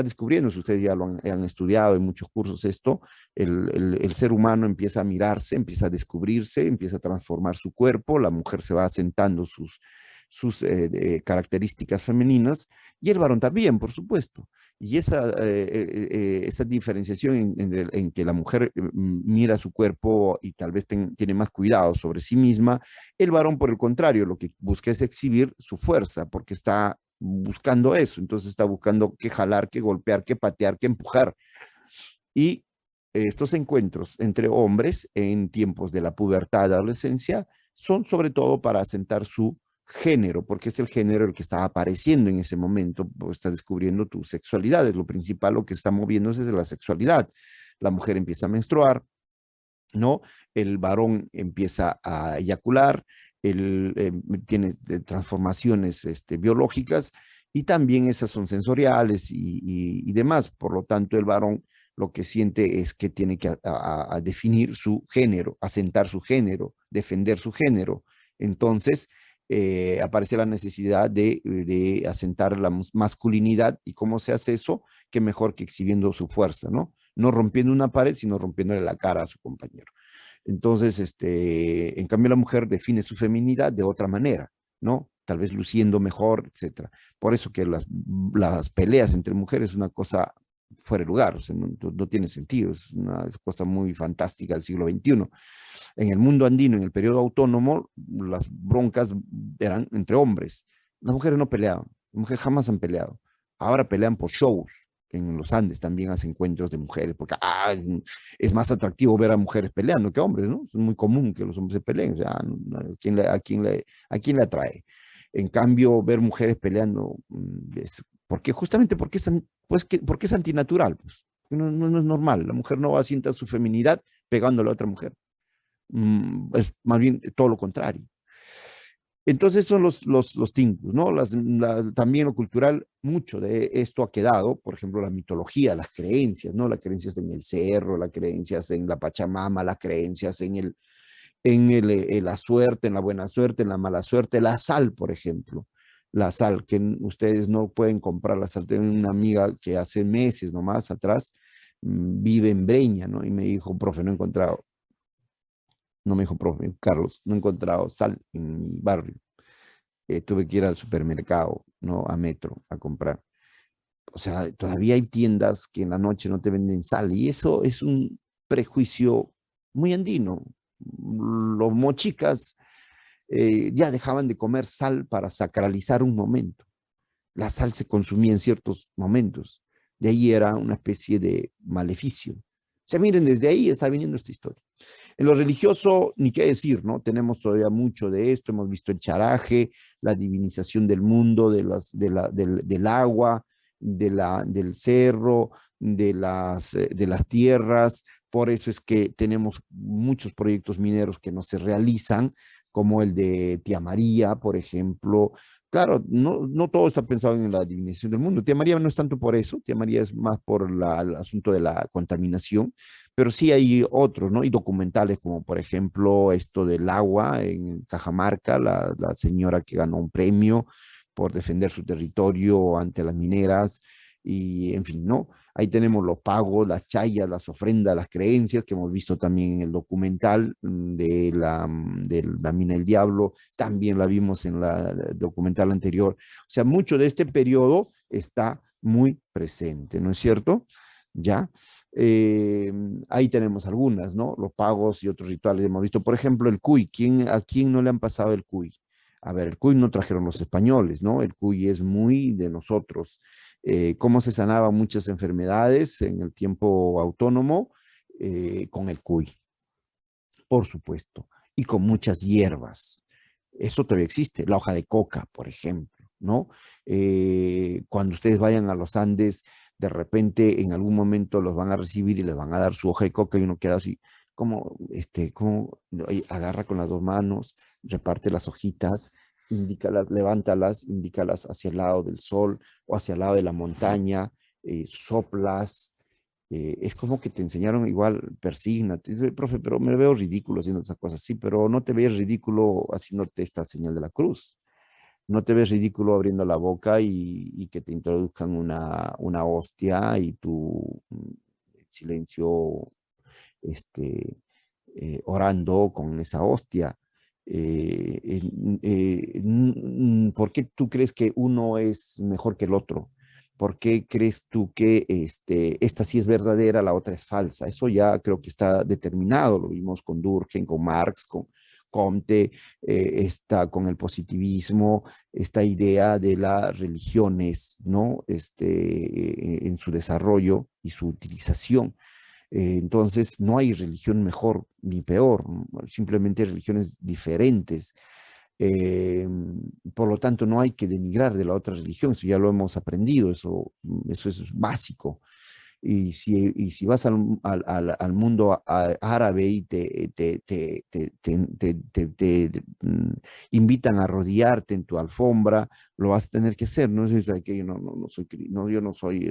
descubriendo, si ustedes ya lo han estudiado en muchos cursos esto, el ser humano empieza a mirarse, empieza a descubrirse, empieza a transformar su cuerpo, la mujer se va asentando sus características femeninas y el varón también, por supuesto. Y esa diferenciación en que la mujer mira su cuerpo y tal vez tiene más cuidado sobre sí misma, el varón, por el contrario, lo que busca es exhibir su fuerza, porque está buscando eso, entonces está buscando que jalar, que golpear, que patear, que empujar. Y estos encuentros entre hombres en tiempos de la pubertad, adolescencia, son sobre todo para asentar su género, porque es el género el que está apareciendo en ese momento, pues estás descubriendo tu sexualidad, es lo principal, lo que está moviéndose es la sexualidad. La mujer empieza a menstruar, ¿no? El varón empieza a eyacular, tiene transformaciones biológicas y también esas son sensoriales y demás. Por lo tanto, el varón lo que siente es que tiene que a definir su género, asentar su género, defender su género. Entonces, aparece la necesidad de asentar la masculinidad. ¿Y cómo se hace eso? Que mejor que exhibiendo su fuerza, ¿no? No rompiendo una pared, sino rompiéndole la cara a su compañero. Entonces, en cambio, la mujer define su feminidad de otra manera, ¿no? Tal vez luciendo mejor, etc. Por eso que las peleas entre mujeres es una cosa fuera de lugar, o sea, no tiene sentido, es una cosa muy fantástica del siglo XXI. En el mundo andino, en el periodo autónomo, las broncas eran entre hombres. Las mujeres no peleaban, las mujeres jamás han peleado. Ahora pelean por shows. En los Andes también hacen encuentros de mujeres, porque es más atractivo ver a mujeres peleando que hombres, ¿no? Es muy común que los hombres se peleen, o sea, ¿a quién le atrae? En cambio, ver mujeres peleando, justamente porque es antinatural, pues. No es normal, la mujer no asienta su feminidad pegándole a otra mujer. Es más bien todo lo contrario. Entonces son los tinkus, ¿no? También lo cultural, mucho de esto ha quedado, por ejemplo, la mitología, las creencias, ¿no? Las creencias en el cerro, las creencias en la Pachamama, las creencias en la suerte, en la buena suerte, en la mala suerte, la sal, por ejemplo. la sal, que ustedes no pueden comprar la sal. Tengo una amiga que hace meses nomás atrás vive en Breña, ¿no? Y me dijo, profe, no he encontrado, no me dijo, profe, Carlos, no he encontrado sal en mi barrio. Tuve que ir al supermercado, ¿no? A Metro, a comprar. O sea, todavía hay tiendas que en la noche no te venden sal, y eso es un prejuicio muy andino. Los mochicas ya dejaban de comer sal para sacralizar un momento. La sal se consumía en ciertos momentos. De ahí era una especie de maleficio. O sea, miren, desde ahí está viniendo esta historia. En lo religioso, ni qué decir, ¿no? Tenemos todavía mucho de esto. Hemos visto el charaje, la divinización del mundo, del agua, del cerro, de las tierras. Por eso es que tenemos muchos proyectos mineros que no se realizan, como el de Tía María, por ejemplo. Claro, no todo está pensado en la divinización del mundo. Tía María no es tanto por eso, Tía María es más por el asunto de la contaminación, pero sí hay otros, ¿no? Y documentales como, por ejemplo, esto del agua en Cajamarca, la señora que ganó un premio por defender su territorio ante las mineras, y en fin, ¿no? Ahí tenemos los pagos, las chayas, las ofrendas, las creencias, que hemos visto también en el documental de la mina del diablo, también la vimos en la documental anterior. O sea, mucho de este periodo está muy presente, ¿no es cierto? ¿Ya? Ahí tenemos algunas, ¿no? Los pagos y otros rituales hemos visto. Por ejemplo, el cuy. ¿A quién no le han pasado el cuy? A ver, el cuy no trajeron los españoles, ¿no? El cuy es muy de nosotros. Cómo se sanaban muchas enfermedades en el tiempo autónomo con el cuy, por supuesto, y con muchas hierbas. Eso todavía existe, la hoja de coca, por ejemplo, ¿no? Cuando ustedes vayan a los Andes, de repente en algún momento los van a recibir y les van a dar su hoja de coca y uno queda así, como agarra con las dos manos, reparte las hojitas, indícalas, levántalas, indícalas hacia el lado del sol o hacia el lado de la montaña, soplas. Es como que te enseñaron igual, persígnate, profe, pero me veo ridículo haciendo esas cosas. Sí, pero no te ves ridículo haciéndote esta señal de la cruz. No te ves ridículo abriendo la boca y que te introduzcan una hostia y tu silencio orando con esa hostia. ¿Por qué tú crees que uno es mejor que el otro? ¿Por qué crees tú que esta sí es verdadera, la otra es falsa? Eso ya creo que está determinado, lo vimos con Durkheim, con Marx, con Comte, con el positivismo, esta idea de las religiones, ¿no? En su desarrollo y su utilización. Entonces, no hay religión mejor ni peor, simplemente religiones diferentes. Por lo tanto, no hay que denigrar de la otra religión, eso ya lo hemos aprendido, eso es básico. Y si vas al mundo árabe y te invitan a rodearte en tu alfombra, lo vas a tener que hacer, ¿no? Es que yo yo no soy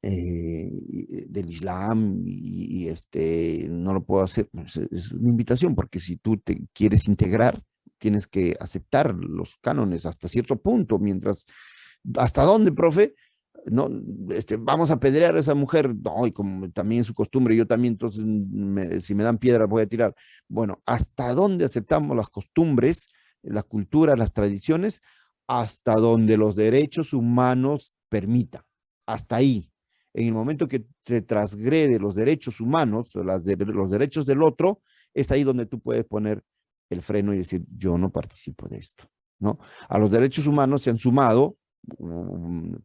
del Islam y no lo puedo hacer. Es una invitación, porque si tú te quieres integrar, tienes que aceptar los cánones hasta cierto punto, mientras, ¿hasta dónde, profe? No, vamos a apedrear a esa mujer, no, y como también es su costumbre, yo también, entonces si me dan piedra voy a tirar. Bueno, ¿hasta dónde aceptamos las costumbres, la cultura, las tradiciones? Hasta donde los derechos humanos permitan, hasta ahí. En el momento que te transgrede los derechos humanos, los derechos del otro, es ahí donde tú puedes poner el freno y decir, yo no participo de esto, ¿no? A los derechos humanos se han sumado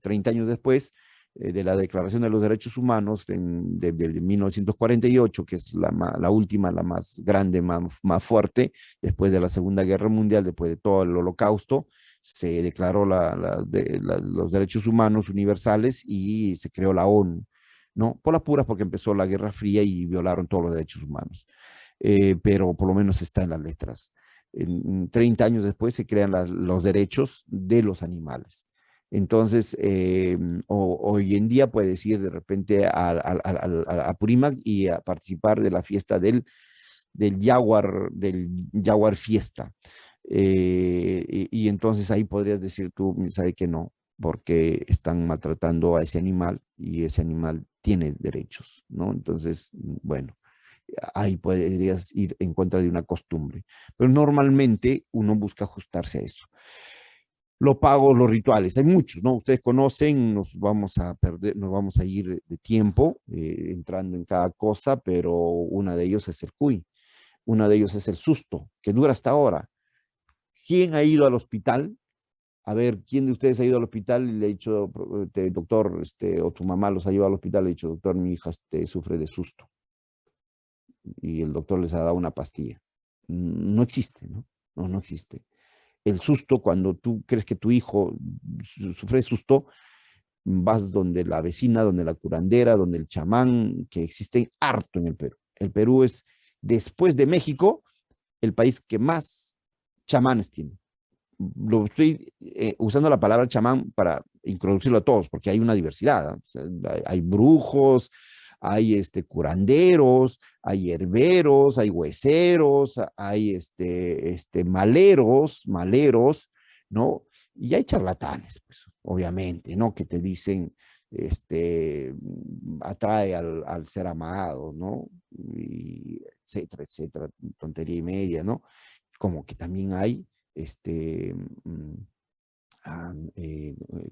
30 años después de la Declaración de los Derechos Humanos de 1948, que es la última, la más grande, más fuerte, después de la Segunda Guerra Mundial, después de todo el Holocausto. Se declaró los derechos humanos universales y se creó la ONU, ¿no? Por las puras, porque empezó la Guerra Fría y violaron todos los derechos humanos. Pero por lo menos está en las letras. 30 años después se crean los derechos de los animales. Entonces, hoy en día puedes ir de repente a Purímac y a participar de la fiesta del Jaguar Fiesta. Y entonces ahí podrías decir tú, ¿sabe que no? Porque están maltratando a ese animal y ese animal tiene derechos, ¿no? Entonces, bueno, ahí podrías ir en contra de una costumbre. Pero normalmente uno busca ajustarse a eso. Los pagos, los rituales, hay muchos, ¿no? Ustedes conocen, nos vamos a perder, nos vamos a ir de tiempo entrando en cada cosa, pero una de ellos es el cuy, una de ellos es el susto, que dura hasta ahora. ¿Quién ha ido al hospital? A ver, ¿quién de ustedes ha ido al hospital y le ha dicho, doctor, o tu mamá los ha llevado al hospital y le ha dicho, doctor, mi hija sufre de susto? Y el doctor les ha dado una pastilla. No existe, ¿no? No existe. El susto, cuando tú crees que tu hijo sufre susto, vas donde la vecina, donde la curandera, donde el chamán, que existe harto en el Perú. El Perú es, después de México, el país que más chamanes tiene. Lo estoy usando la palabra chamán para introducirlo a todos, porque hay una diversidad, ¿no? O sea, hay brujos, hay curanderos, hay herberos, hay hueseros, hay maleros, ¿no? Y hay charlatanes, pues, obviamente, ¿no? Que te dicen, atrae al ser amado, ¿no? Y etcétera, tontería y media, ¿no? Como que también hay,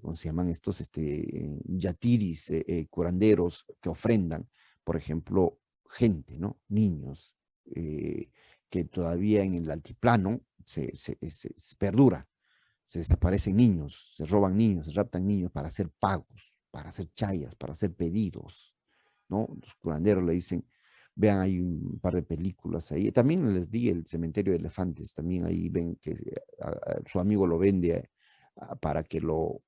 ¿cómo se llaman estos? Yatiris, curanderos que ofrendan, por ejemplo, gente, ¿no? Niños, que todavía en el altiplano se perdura. Se desaparecen niños, se roban niños, se raptan niños para hacer pagos, para hacer chayas, para hacer pedidos, ¿no? Los curanderos le dicen, vean, hay un par de películas ahí. También les di El cementerio de elefantes, también ahí ven que su amigo lo vende para que lo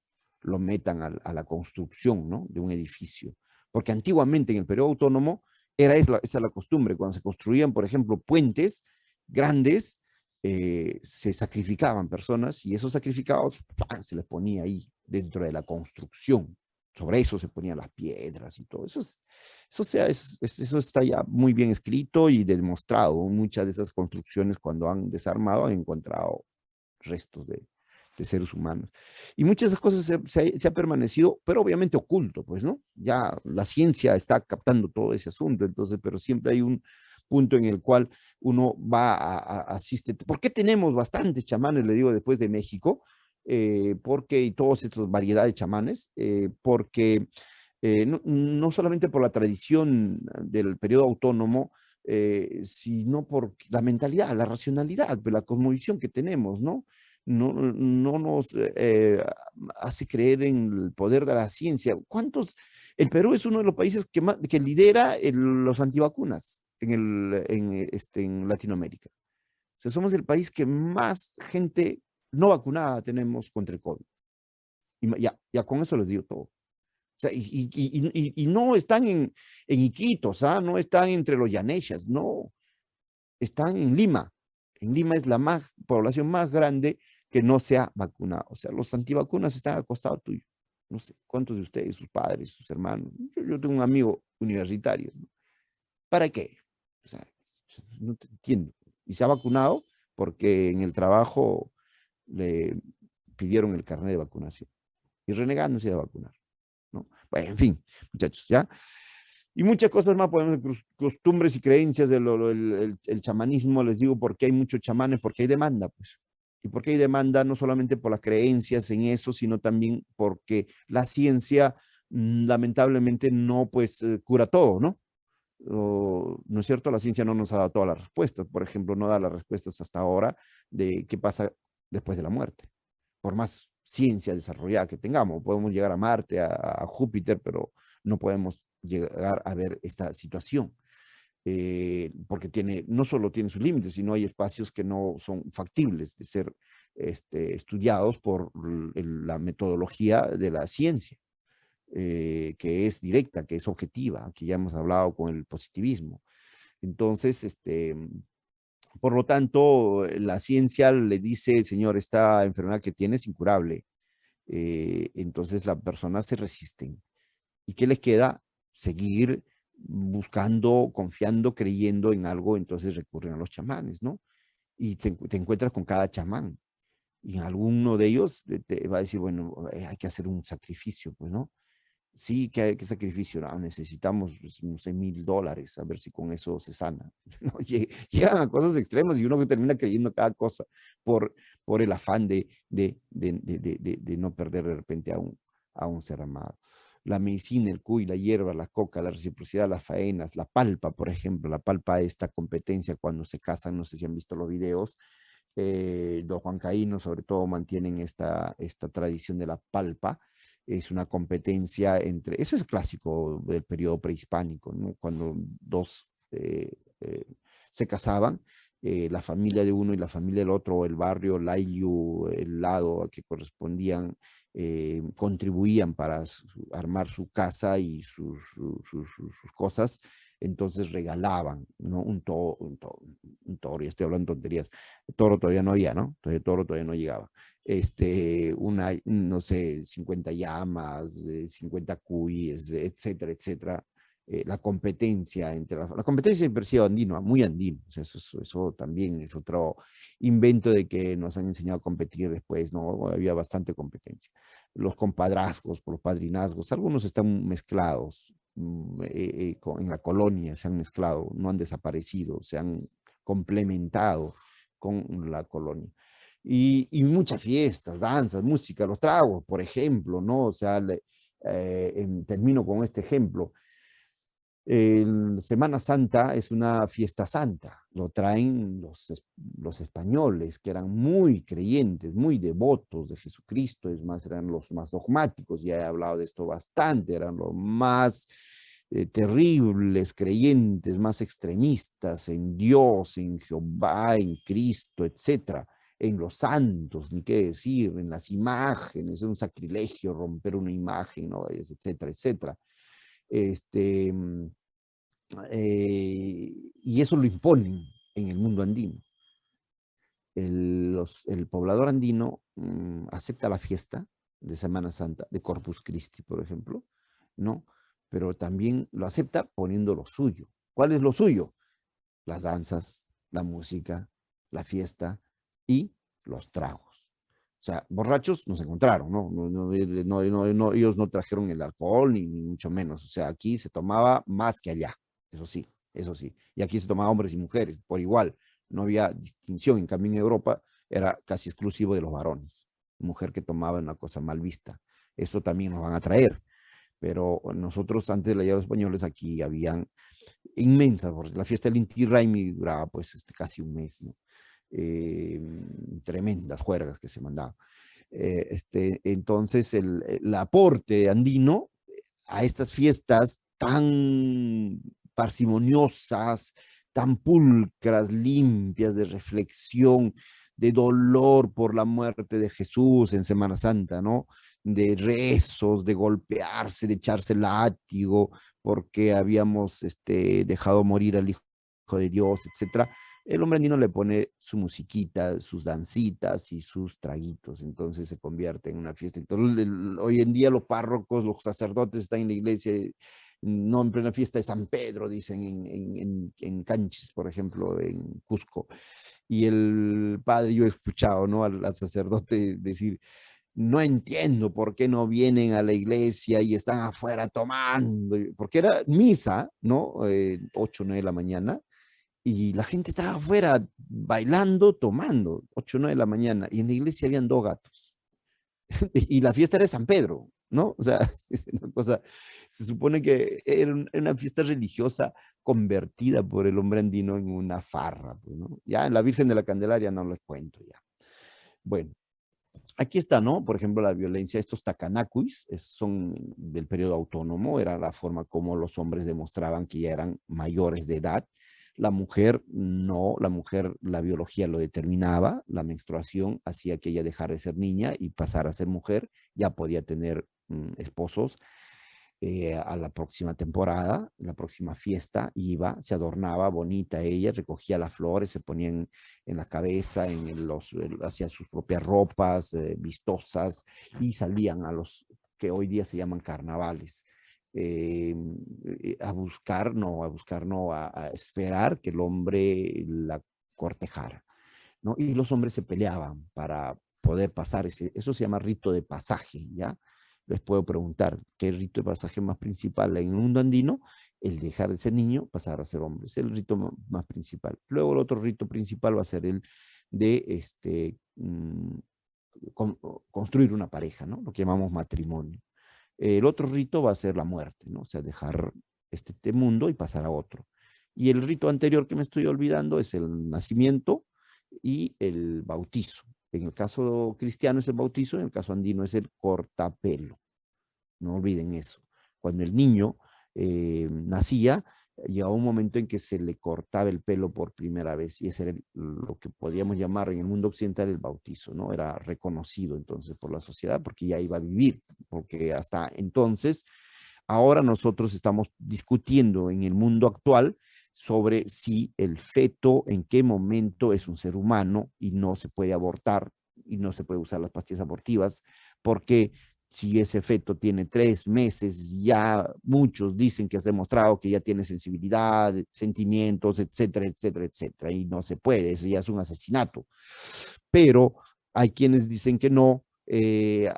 metan a la construcción, ¿no? De un edificio. Porque antiguamente en el periodo autónomo esa la costumbre. Cuando se construían, por ejemplo, puentes grandes, se sacrificaban personas y esos sacrificados ¡pam!, se les ponía ahí dentro de la construcción. Sobre eso se ponían las piedras y todo. Eso está ya muy bien escrito y demostrado. Muchas de esas construcciones, cuando han desarmado, han encontrado restos de seres humanos. Y muchas de esas cosas se ha permanecido, pero obviamente oculto, pues, ¿no? Ya la ciencia está captando todo ese asunto, entonces, pero siempre hay un punto en el cual uno va asiste. ¿Por qué tenemos bastantes chamanes, le digo, después de México? Porque, y todas estas variedades de chamanes, porque no solamente por la tradición del periodo autónomo, sino por la mentalidad, la racionalidad, la cosmovisión que tenemos, ¿no? No nos hace creer en el poder de la ciencia. El Perú es uno de los países que lidera los antivacunas en Latinoamérica. O sea, somos el país que más gente no vacunada tenemos contra el COVID. Y ya con eso les digo todo. O sea, y no están en Iquitos, no están entre los yanechas, no. Están en Lima. En Lima es la población más grande que no se ha vacunado. O sea, los antivacunas están al costado tuyo. No sé, ¿cuántos de ustedes, sus padres, sus hermanos? Yo tengo un amigo universitario, ¿no? ¿Para qué? O sea, no te entiendo. Y se ha vacunado porque en el trabajo le pidieron el carnet de vacunación. Y renegando se iba a vacunar, ¿no? Bueno, en fin, muchachos, ¿ya? Y muchas cosas más, costumbres y creencias del el chamanismo, les digo, porque hay muchos chamanes, porque hay demanda, pues. Y porque hay demanda no solamente por las creencias en eso, sino también porque la ciencia lamentablemente no, pues, cura todo, ¿no? ¿No es cierto? La ciencia no nos ha dado todas las respuestas. Por ejemplo, no da las respuestas hasta ahora de qué pasa después de la muerte. Por más ciencia desarrollada que tengamos, podemos llegar a Marte, a Júpiter, pero no podemos llegar a ver esta situación. Porque no solo tiene sus límites, sino hay espacios que no son factibles de ser estudiados por la metodología de la ciencia, que es directa, que es objetiva, que ya hemos hablado con el positivismo. Entonces, por lo tanto, la ciencia le dice, señor, esta enfermedad que tiene es incurable. Entonces las personas se resisten. ¿Y qué les queda? Seguir buscando, confiando, creyendo en algo, entonces recurren a los chamanes, ¿no? y te encuentras con cada chamán. Y en alguno de ellos te va a decir, bueno, hay que hacer un sacrificio, pues, ¿no? Sí, ¿qué sacrificio? Ah, necesitamos, pues, no sé, $1000, a ver si con eso se sana. ¿No? Llegan a cosas extremas y uno que termina creyendo cada cosa por el afán de no perder de repente a un ser amado. La medicina, el cuy, la hierba, la coca, la reciprocidad, las faenas, la palpa, por ejemplo, la palpa, esta competencia cuando se casan, no sé si han visto los videos, los huancaínos sobre todo mantienen esta tradición de la palpa. Es una competencia entre, eso es clásico del periodo prehispánico, ¿no? Cuando dos se casaban, la familia de uno y la familia del otro, el barrio, el ayllu, el lado a que correspondían, contribuían para armar su casa y sus cosas. Entonces regalaban, ¿no? Un toro, ya estoy hablando tonterías. El toro todavía no había, ¿no? Entonces el toro todavía no llegaba. No sé, 50 llamas, 50 cuíes, etcétera, etcétera. La competencia entre la competencia siempre ha sido andino, muy andino. O sea, eso también es otro invento de que nos han enseñado a competir después, ¿no? Había bastante competencia. Los compadrazgos, los padrinazgos, algunos están mezclados en la colonia, se han mezclado, no han desaparecido, se han complementado con la colonia. Y muchas fiestas, danzas, música, los tragos, por ejemplo, ¿no? O sea, termino con este ejemplo. Semana Santa es una fiesta santa, lo traen los españoles, que eran muy creyentes, muy devotos de Jesucristo, es más, eran los más dogmáticos, ya he hablado de esto bastante, eran los más terribles creyentes, más extremistas en Dios, en Jehová, en Cristo, etcétera, en los santos, ni qué decir, en las imágenes, es un sacrilegio romper una imagen, ¿no? Etcétera, etcétera. Y eso lo imponen en el mundo andino. El poblador andino acepta la fiesta de Semana Santa, de Corpus Christi, por ejemplo, ¿no? Pero también lo acepta poniendo lo suyo. ¿Cuál es lo suyo? Las danzas, la música, la fiesta y los tragos. O sea, borrachos nos encontraron, ¿no? Ellos no trajeron el alcohol, ni mucho menos. O sea, aquí se tomaba más que allá, eso sí, eso sí. Y aquí se tomaba hombres y mujeres, por igual. No había distinción. En cambio, en Europa era casi exclusivo de los varones. Mujer que tomaba una cosa mal vista. Eso también nos van a traer. Pero nosotros, antes de la llegada de los españoles, aquí habían inmensas, porque la fiesta del Inti Raymi duraba pues casi un mes, ¿no? Tremendas juergas que se mandaban. Entonces, el aporte andino a estas fiestas tan parsimoniosas, tan pulcras, limpias, de reflexión, de dolor por la muerte de Jesús en Semana Santa, ¿no? De rezos, de golpearse, de echarse látigo, porque habíamos dejado morir al Hijo de Dios, etcétera. El hombre andino le pone su musiquita, sus dancitas y sus traguitos, entonces se convierte en una fiesta. Entonces, hoy en día los párrocos, los sacerdotes están en la iglesia, no en plena fiesta de San Pedro, dicen en Canchis, por ejemplo, en Cusco. Y el padre, yo he escuchado, ¿no? al sacerdote decir, no entiendo por qué no vienen a la iglesia y están afuera tomando, porque era misa, ¿no? 8 o 9 de la mañana, y la gente estaba afuera bailando, tomando, 8 o 9 de la mañana, y en la iglesia habían 2 gatos. Y la fiesta era de San Pedro, ¿no? O sea, es una cosa, se supone que era una fiesta religiosa convertida por el hombre andino en una farra, pues, ¿no? Ya en la Virgen de la Candelaria no les cuento ya. Bueno, aquí está, ¿no? Por ejemplo, la violencia, estos takanakuis son del periodo autónomo, era la forma como los hombres demostraban que ya eran mayores de edad. La mujer no, la biología lo determinaba, la menstruación hacía que ella dejara de ser niña y pasara a ser mujer, ya podía tener esposos. A la próxima temporada, la próxima fiesta, iba, se adornaba bonita ella, recogía las flores, se ponía en la cabeza, hacía sus propias ropas vistosas y salían a los que hoy día se llaman carnavales. A esperar que el hombre la cortejara. ¿no? Y los hombres se peleaban para poder pasar eso se llama rito de pasaje, ¿ya? Les puedo preguntar, ¿qué rito de pasaje más principal en el mundo andino? El dejar de ser niño, pasar a ser hombre. Es el rito más principal. Luego el otro rito principal va a ser el de construir una pareja, ¿no? Lo que llamamos matrimonio. El otro rito va a ser la muerte, ¿no? O sea, dejar este mundo y pasar a otro. Y el rito anterior que me estoy olvidando es el nacimiento y el bautizo. En el caso cristiano es el bautizo, en el caso andino es el cortapelo. No olviden eso. Cuando el niño nacía, llegaba un momento en que se le cortaba el pelo por primera vez, y ese era lo que podríamos llamar en el mundo occidental el bautizo, ¿no? Era reconocido entonces por la sociedad porque ya iba a vivir, porque hasta entonces, ahora nosotros estamos discutiendo en el mundo actual sobre si el feto en qué momento es un ser humano y no se puede abortar y no se puede usar las pastillas abortivas, porque si ese feto tiene 3 meses, ya muchos dicen que has demostrado que ya tiene sensibilidad, sentimientos, etcétera, etcétera, etcétera, y no se puede, eso ya es un asesinato. Pero hay quienes dicen que no,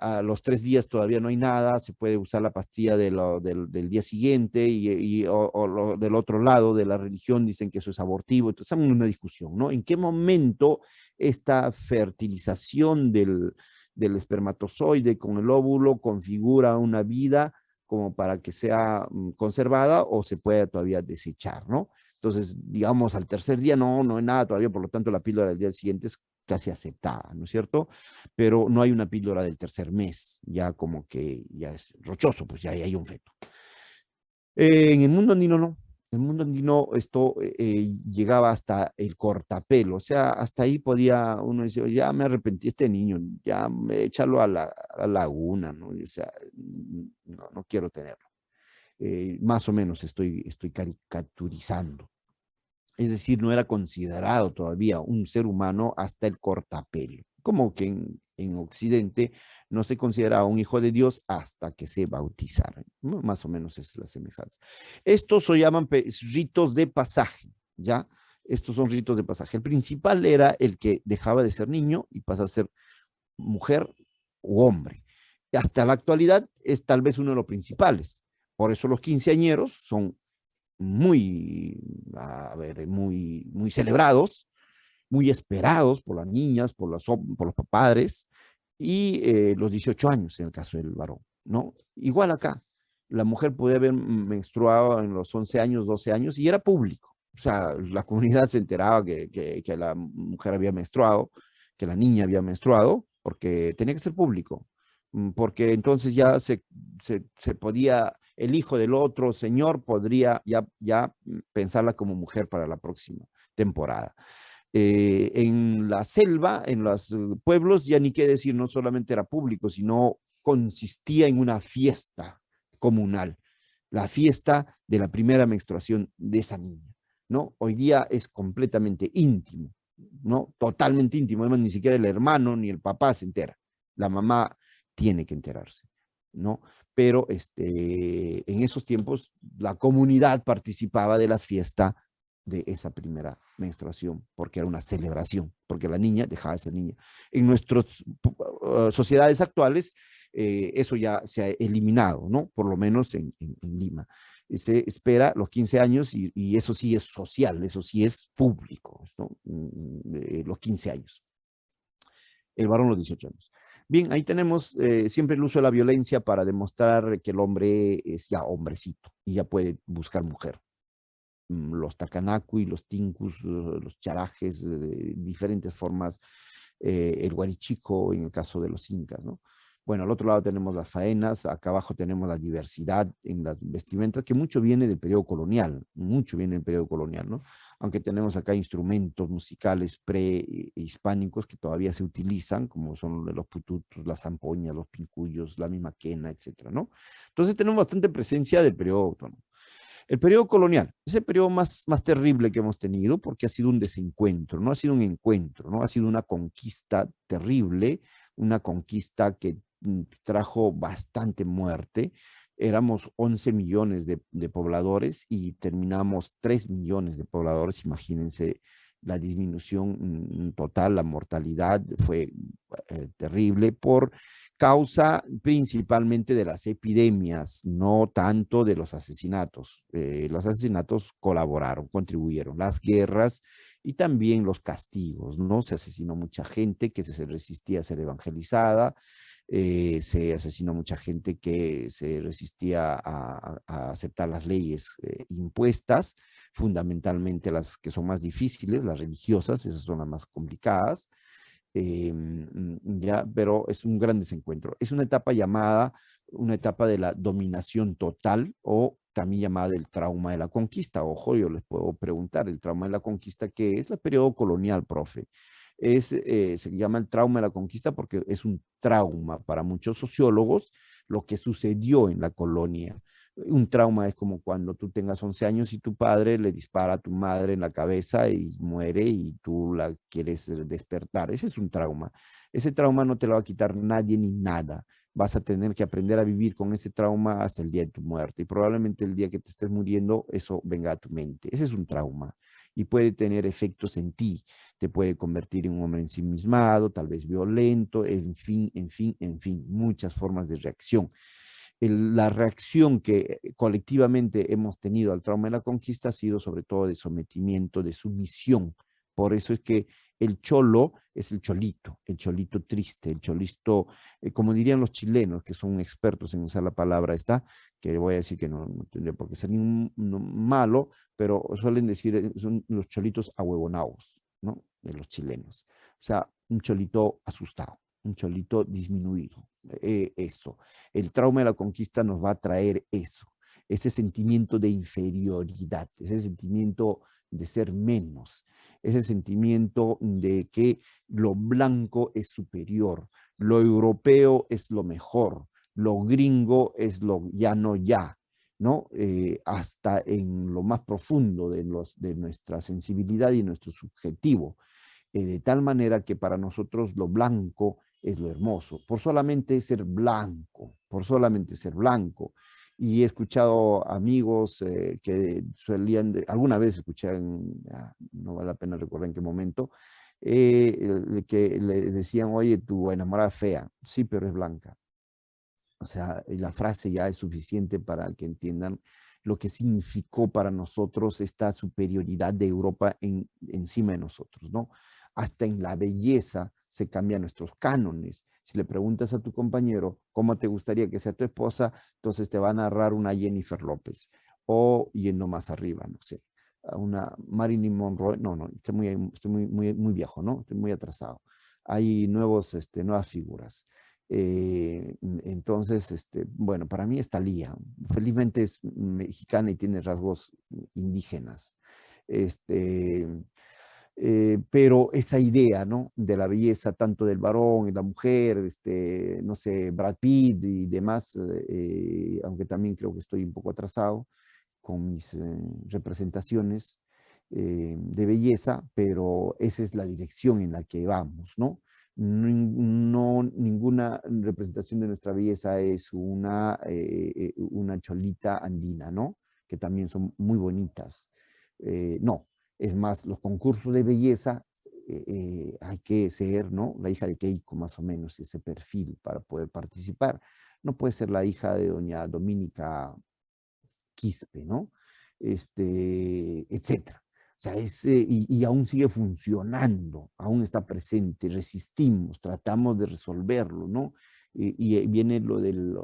a los 3 días todavía no hay nada, se puede usar la pastilla del día siguiente, o del otro lado de la religión dicen que eso es abortivo. Entonces estamos en una discusión, ¿no? ¿En qué momento esta fertilización del espermatozoide con el óvulo configura una vida como para que sea conservada o se puede todavía desechar, ¿no? Entonces, digamos, al tercer día no hay nada todavía, por lo tanto la píldora del día siguiente es casi aceptada, ¿no es cierto? Pero no hay una píldora del tercer mes, ya como que ya es rochoso, pues ya hay un feto. En el mundo andino no. En el mundo andino esto llegaba hasta el cortapelo, o sea, hasta ahí podía uno decir, ya me arrepentí de este niño, ya échalo a la laguna, ¿no? O sea, no quiero tenerlo. Más o menos estoy caricaturizando. Es decir, no era considerado todavía un ser humano hasta el cortapelo. Como que en Occidente no se consideraba un hijo de Dios hasta que se bautizara. Más o menos es la semejanza. Estos se llaman ritos de pasaje, ¿ya? Estos son ritos de pasaje. El principal era el que dejaba de ser niño y pasa a ser mujer u hombre. Hasta la actualidad es tal vez uno de los principales. Por eso los quinceañeros son muy celebrados, muy esperados por las niñas, por los padres, y los 18 años en el caso del varón, ¿no? Igual acá, la mujer podía haber menstruado en los 11 años, 12 años, y era público. O sea, la comunidad se enteraba que la mujer había menstruado, que la niña había menstruado, porque tenía que ser público, porque entonces ya se podía, el hijo del otro señor podría ya pensarla como mujer para la próxima temporada. En la selva, en los pueblos, ya ni qué decir, no solamente era público, sino consistía en una fiesta comunal, la fiesta de la primera menstruación de esa niña, ¿no? Hoy día es completamente íntimo, ¿no? Totalmente íntimo, además ni siquiera el hermano ni el papá se entera, la mamá tiene que enterarse, ¿no? Pero en esos tiempos la comunidad participaba de la fiesta de esa primera menstruación, porque era una celebración, porque la niña dejaba de ser niña. En nuestras sociedades actuales, eso ya se ha eliminado, ¿no? Por lo menos en Lima. Se espera los 15 años y eso sí es social, eso sí es público, ¿no? Los 15 años. El varón los 18 años. Bien, ahí tenemos siempre el uso de la violencia para demostrar que el hombre es ya hombrecito y ya puede buscar mujer. Los Takanaku y los Tinkus, los charajes, de diferentes formas, el huarichico en el caso de los incas, ¿no? Bueno, al otro lado tenemos las faenas, acá abajo tenemos la diversidad en las vestimentas, que mucho viene del periodo colonial, mucho viene del periodo colonial, ¿no? Aunque tenemos acá instrumentos musicales prehispánicos que todavía se utilizan, como son los pututos, las zampoñas, los pincuyos, la misma quena, etcétera, ¿no? Entonces tenemos bastante presencia del periodo autónomo. El periodo colonial es el periodo más terrible que hemos tenido porque ha sido un desencuentro, no ha sido un encuentro, ¿no? Ha sido una conquista terrible, una conquista que trajo bastante muerte. Éramos 11 millones de pobladores y terminamos 3 millones de pobladores. Imagínense la disminución total, la mortalidad fue terrible por causa principalmente de las epidemias, no tanto de los asesinatos. Los asesinatos colaboraron, contribuyeron, las guerras y también los castigos, ¿no? Se asesinó mucha gente que se resistía a ser evangelizada, se asesinó mucha gente que se resistía a aceptar las leyes impuestas, fundamentalmente las que son más difíciles, las religiosas, esas son las más complicadas. Ya, pero es un gran desencuentro. Es una etapa llamada, una etapa de la dominación total o también llamada del trauma de la conquista. Ojo, yo les puedo preguntar, el trauma de la conquista, ¿qué es? El periodo colonial, profe. Se llama el trauma de la conquista porque es un trauma para muchos sociólogos lo que sucedió en la colonia. Un trauma es como cuando tú tengas 11 años y tu padre le dispara a tu madre en la cabeza y muere y tú la quieres despertar. Ese es un trauma. Ese trauma no te lo va a quitar nadie ni nada. Vas a tener que aprender a vivir con ese trauma hasta el día de tu muerte. Y probablemente el día que te estés muriendo, eso venga a tu mente. Ese es un trauma. Y puede tener efectos en ti. Te puede convertir en un hombre ensimismado, tal vez violento, en fin, muchas formas de reacción. La reacción que colectivamente hemos tenido al trauma de la conquista ha sido sobre todo de sometimiento, de sumisión. Por eso es que el cholo es el cholito triste, el cholito, como dirían los chilenos, que son expertos en usar la palabra esta, que voy a decir que no tendría por qué ser ningún malo, pero suelen decir, son los cholitos ahuevonados, ¿no? De los chilenos. O sea, un cholito asustado, un cholito disminuido. Eso. El trauma de la conquista nos va a traer eso, ese sentimiento de inferioridad, ese sentimiento de ser menos, ese sentimiento de que lo blanco es superior, lo europeo es lo mejor, lo gringo es lo ya no ya, ¿no? Hasta en lo más profundo de nuestra sensibilidad y nuestro subjetivo, de tal manera que para nosotros lo blanco es lo hermoso, por solamente ser blanco, Y he escuchado amigos que solían, alguna vez escuché, no vale la pena recordar en qué momento, que le decían, oye, tu enamorada es fea. Sí, pero es blanca. O sea, la frase ya es suficiente para que entiendan lo que significó para nosotros esta superioridad de Europa encima de nosotros, ¿no? Hasta en la belleza se cambian nuestros cánones. Si le preguntas a tu compañero cómo te gustaría que sea tu esposa, entonces te va a narrar una Jennifer López. O yendo más arriba, no sé, a una Marilyn Monroe. No, estoy muy viejo, ¿no? Estoy muy atrasado. Hay nuevas figuras. Entonces, bueno, para mí es Thalía. Felizmente es mexicana y tiene rasgos indígenas. Pero esa idea, ¿no? De la belleza tanto del varón y la mujer, no sé, Brad Pitt y demás, aunque también creo que estoy un poco atrasado con mis representaciones de belleza, pero esa es la dirección en la que vamos, ¿no? Ninguna representación de nuestra belleza es una cholita andina, ¿no? Que también son muy bonitas. No. Es más, los concursos de belleza hay que ser, ¿no? La hija de Keiko, más o menos, ese perfil para poder participar. No puede ser la hija de doña Dominica Quispe, ¿no? Etcétera. O sea, y aún sigue funcionando, aún está presente, resistimos, tratamos de resolverlo, ¿no? Y viene lo del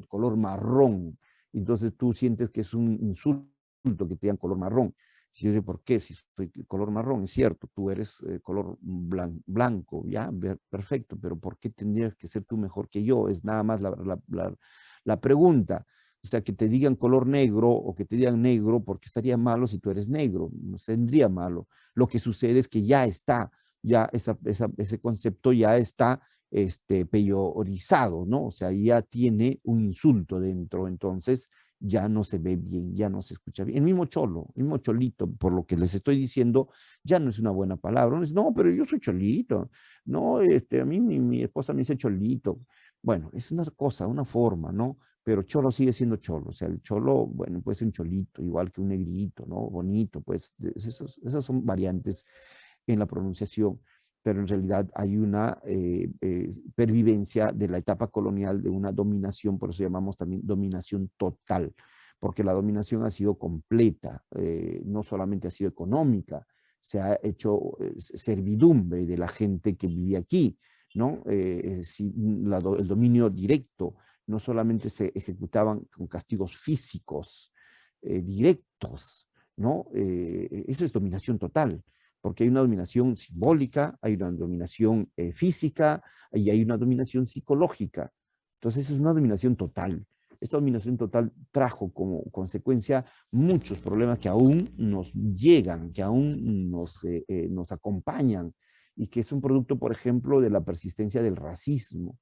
color marrón. Entonces tú sientes que es un insulto que te digan color marrón. Si yo sé por qué, si soy color marrón, es cierto, tú eres color blanco, ya, perfecto, pero ¿por qué tendrías que ser tú mejor que yo? Es nada más la pregunta. O sea, que te digan color negro o que te digan negro, ¿por qué estaría malo si tú eres negro? No tendría malo. Lo que sucede es que ya está, ya ese concepto ya está peyorizado, ¿no? O sea, ya tiene un insulto dentro, entonces ya no se ve bien, ya no se escucha bien. El mismo cholito, por lo que les estoy diciendo, ya no es una buena palabra. No, pero yo soy cholito. No, a mí mi esposa me dice cholito. Bueno, es una cosa, una forma, ¿no? Pero cholo sigue siendo cholo. O sea, el cholo, bueno, puede ser un cholito, igual que un negrito, ¿no? Bonito, pues, esas son variantes. en la pronunciación, pero en realidad hay una pervivencia de la etapa colonial de una dominación, por eso llamamos también dominación total, porque la dominación ha sido completa, no solamente ha sido económica, se ha hecho servidumbre de la gente que vivía aquí, ¿no? El dominio directo, no solamente se ejecutaban con castigos físicos directos, ¿no? Eso es dominación total, porque hay una dominación simbólica, hay una dominación física y hay una dominación psicológica. Entonces es una dominación total. Esta dominación total trajo como consecuencia muchos problemas que aún nos llegan, que aún nos acompañan y que es un producto, por ejemplo, de la persistencia del racismo.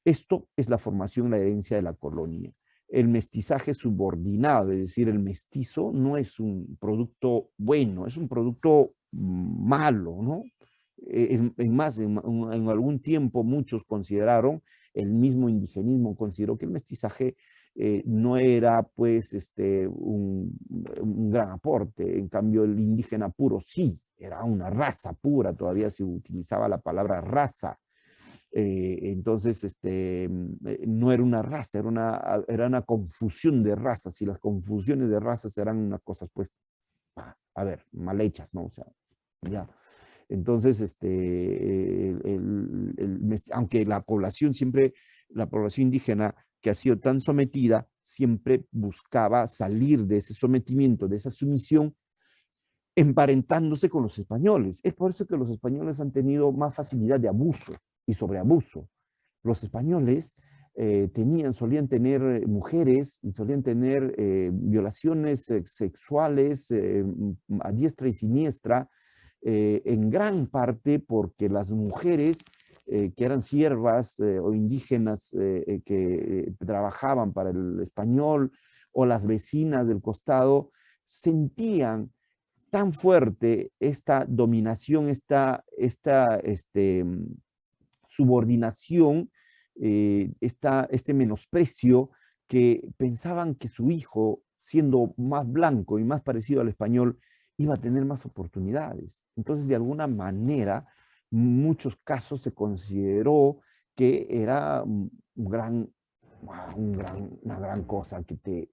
Esto es la formación, la herencia de la colonia. El mestizaje subordinado, es decir, el mestizo no es un producto bueno, es un producto malo, ¿no? En algún tiempo muchos consideraron, el mismo indigenismo consideró que el mestizaje no era pues un gran aporte, en cambio el indígena puro sí, era una raza pura, todavía se utilizaba la palabra raza. Entonces, no era una raza, era una confusión de razas, y las confusiones de razas eran unas cosas, pues, a ver, mal hechas, ¿no? O sea, ya. Entonces, aunque la población indígena que ha sido tan sometida, siempre buscaba salir de ese sometimiento, de esa sumisión, emparentándose con los españoles. Es por eso que los españoles han tenido más facilidad de abuso y sobreabuso. Los españoles solían tener mujeres y solían tener violaciones sexuales a diestra y siniestra, en gran parte porque las mujeres que eran siervas o indígenas que trabajaban para el español, o las vecinas del costado, sentían tan fuerte esta dominación, esta subordinación, este menosprecio, que pensaban que su hijo, siendo más blanco y más parecido al español, iba a tener más oportunidades. Entonces, de alguna manera, en muchos casos se consideró que era una gran cosa que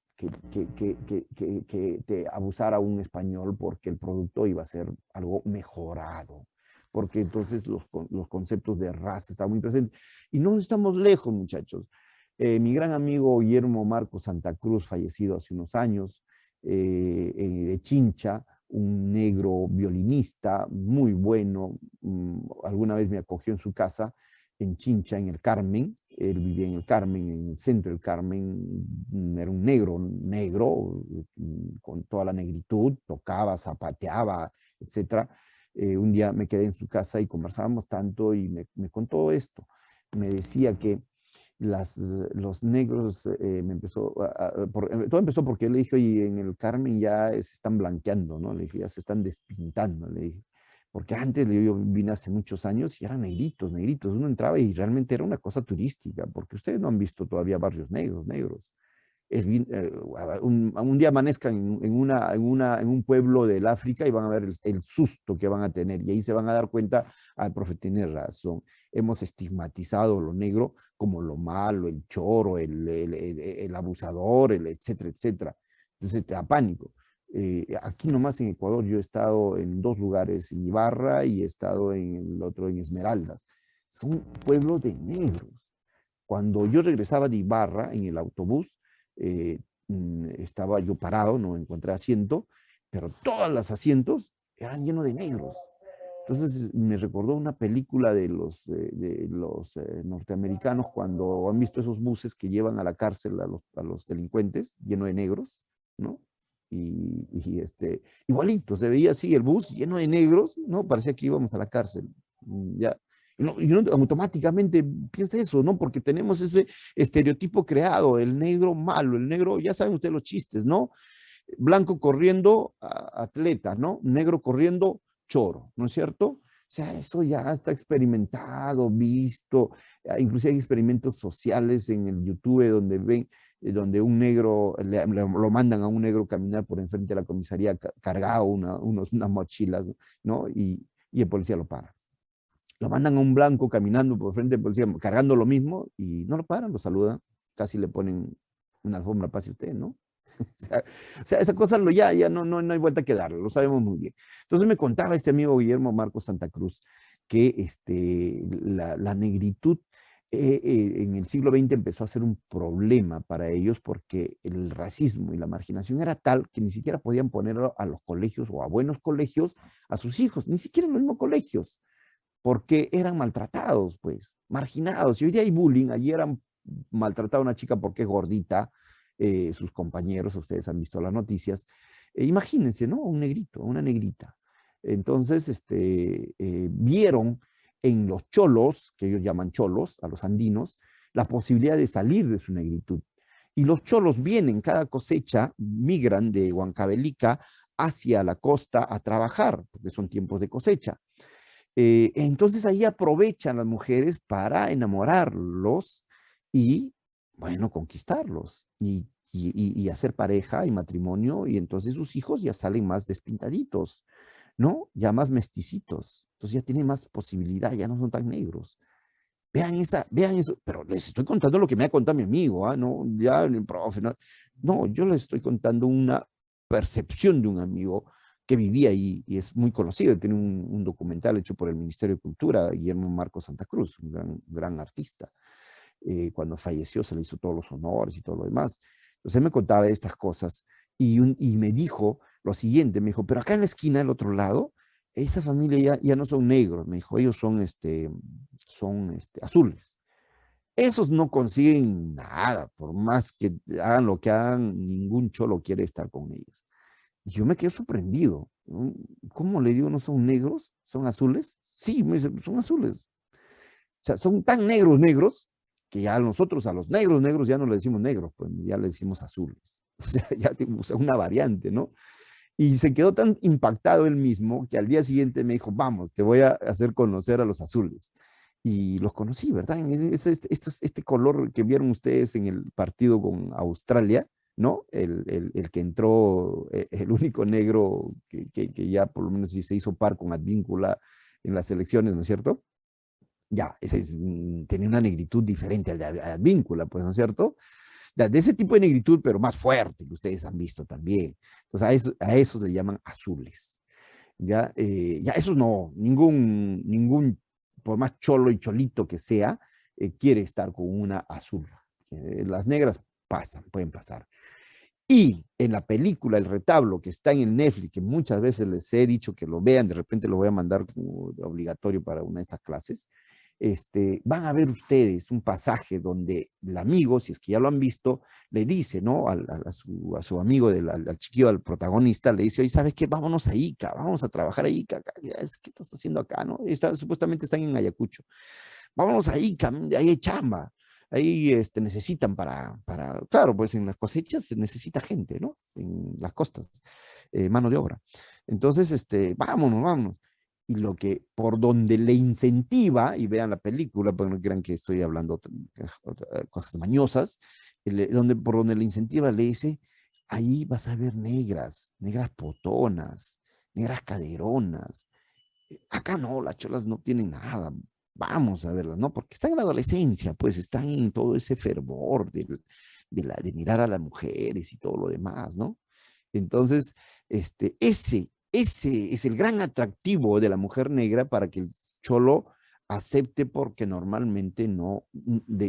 te abusara un español, porque el producto iba a ser algo mejorado, porque entonces los conceptos de raza estaban muy presentes. Y no estamos lejos, muchachos. Mi gran amigo Guillermo Marcos Santa Cruz, fallecido hace unos años, de Chincha, un negro violinista muy bueno, alguna vez me acogió en su casa en Chincha, en el Carmen. Él vivía en el Carmen, en el centro del Carmen. Era un negro, con toda la negritud, tocaba, zapateaba, etc. Un día me quedé en su casa y conversábamos tanto, y me contó esto. Me decía que los negros, todo empezó porque le dije, oye, en el Carmen ya se están blanqueando, ¿no? Le dije, ya se están despintando, le dije. Porque antes yo vine hace muchos años y eran negritos. Uno entraba y realmente era una cosa turística, porque ustedes no han visto todavía barrios negros. Un día amanezcan en un pueblo del África y van a ver el susto que van a tener, y ahí se van a dar cuenta, al profe tiene razón, hemos estigmatizado lo negro como lo malo, el choro, el abusador, etcétera, etcétera. Entonces te da pánico. Aquí nomás en Ecuador yo he estado en 2 lugares, en Ibarra, y he estado en el otro, en Esmeraldas. Son pueblos de negros. Cuando yo regresaba de Ibarra en el autobús, estaba yo parado, no encontré asiento, pero todos los asientos eran llenos de negros. Entonces me recordó una película de los norteamericanos, cuando han visto esos buses que llevan a la cárcel a los delincuentes, lleno de negros, ¿no? Y igualito, se veía así el bus lleno de negros, ¿no? Parecía que íbamos a la cárcel. Ya. Y uno automáticamente piensa eso, ¿no? Porque tenemos ese estereotipo creado, el negro malo, el negro, ya saben ustedes los chistes, ¿no? Blanco corriendo, atleta, ¿no? Negro corriendo, choro, ¿no es cierto? O sea, eso ya está experimentado, visto. Inclusive hay experimentos sociales en el YouTube donde ven, donde un negro, lo mandan a un negro caminar por enfrente de la comisaría cargado unas mochilas, ¿no? Y y el policía lo para. Lo mandan a un blanco caminando por frente del policía, cargando lo mismo, y no lo paran, lo saludan, casi le ponen una alfombra, pase usted, ¿no? O sea, esa cosa ya no hay vuelta que darle, lo sabemos muy bien. Entonces me contaba este amigo Guillermo Marcos Santa Cruz que la negritud en el siglo XX empezó a ser un problema para ellos porque el racismo y la marginación era tal que ni siquiera podían poner a los colegios o a buenos colegios a sus hijos, ni siquiera en los mismos colegios, porque eran maltratados, pues, marginados. Y hoy día hay bullying, ayer han maltratado a una chica porque es gordita, sus compañeros, ustedes han visto las noticias, imagínense, ¿no? Un negrito, una negrita. Entonces, vieron en los cholos, que ellos llaman cholos, a los andinos, la posibilidad de salir de su negritud. Y los cholos vienen, cada cosecha, migran de Huancavelica hacia la costa a trabajar, porque son tiempos de cosecha. Entonces ahí aprovechan las mujeres para enamorarlos y, bueno, conquistarlos y hacer pareja y matrimonio, y entonces sus hijos ya salen más despintaditos, ¿no? Ya más mesticitos, entonces ya tienen más posibilidad, ya no son tan negros. Vean eso, pero les estoy contando lo que me ha contado mi amigo, ¿ah? No, ya el profe, no, yo les estoy contando una percepción de un amigo que vivía ahí y es muy conocido, tiene un documental hecho por el Ministerio de Cultura, Guillermo Marcos Santa Cruz, un gran artista. Cuando falleció se le hizo todos los honores y todo lo demás. Entonces él me contaba estas cosas y me dijo lo siguiente, me dijo, pero acá en la esquina, del otro lado, esa familia ya no son negros, me dijo, ellos son azules. Esos no consiguen nada, por más que hagan lo que hagan, ningún cholo quiere estar con ellos. Y yo me quedé sorprendido. ¿Cómo le digo, no son negros? ¿Son azules? Sí, me dice, son azules. O sea, son tan negros, que ya nosotros a los negros ya no le decimos negros, pues ya le decimos azules. O sea, ya tenemos una variante, ¿no? Y se quedó tan impactado él mismo que al día siguiente me dijo, vamos, te voy a hacer conocer a los azules. Y los conocí, ¿verdad? Este color que vieron ustedes en el partido con Australia, ¿no? El que entró, el único negro que ya por lo menos sí se hizo par con Advíncula en las elecciones, ¿no es cierto? Ya, tenía una negritud diferente al de Advíncula, pues, ¿no es cierto? De ese tipo de negritud, pero más fuerte, que ustedes han visto también. Entonces, a esos le llaman azules. Ya, esos no, ningún, por más cholo y cholito que sea, quiere estar con una azul. Las negras pueden pasar. Y en la película El Retablo, que está en el Netflix, que muchas veces les he dicho que lo vean, de repente lo voy a mandar como obligatorio para una de estas clases, van a ver ustedes un pasaje donde el amigo, si es que ya lo han visto, le dice, ¿no? A su amigo, al chiquillo, al protagonista, le dice, oye, ¿sabes qué? Vámonos a Ica, vamos a trabajar a Ica. ¿Qué estás haciendo acá, no? Supuestamente están en Ayacucho. Vámonos a Ica, ahí hay chamba. Ahí necesitan claro, pues en las cosechas se necesita gente, ¿no? En las costas, mano de obra. Entonces, vámonos. Y por donde le incentiva, y vean la película, porque no crean que estoy hablando cosas mañosas, por donde le incentiva, le dice, ahí vas a ver negras potonas, negras caderonas. Acá no, las cholas no tienen nada. Vamos a verlas, ¿no? Porque están en la adolescencia, pues están en todo ese fervor de mirar a las mujeres y todo lo demás, ¿no? Entonces, ese es el gran atractivo de la mujer negra para que el cholo acepte, porque normalmente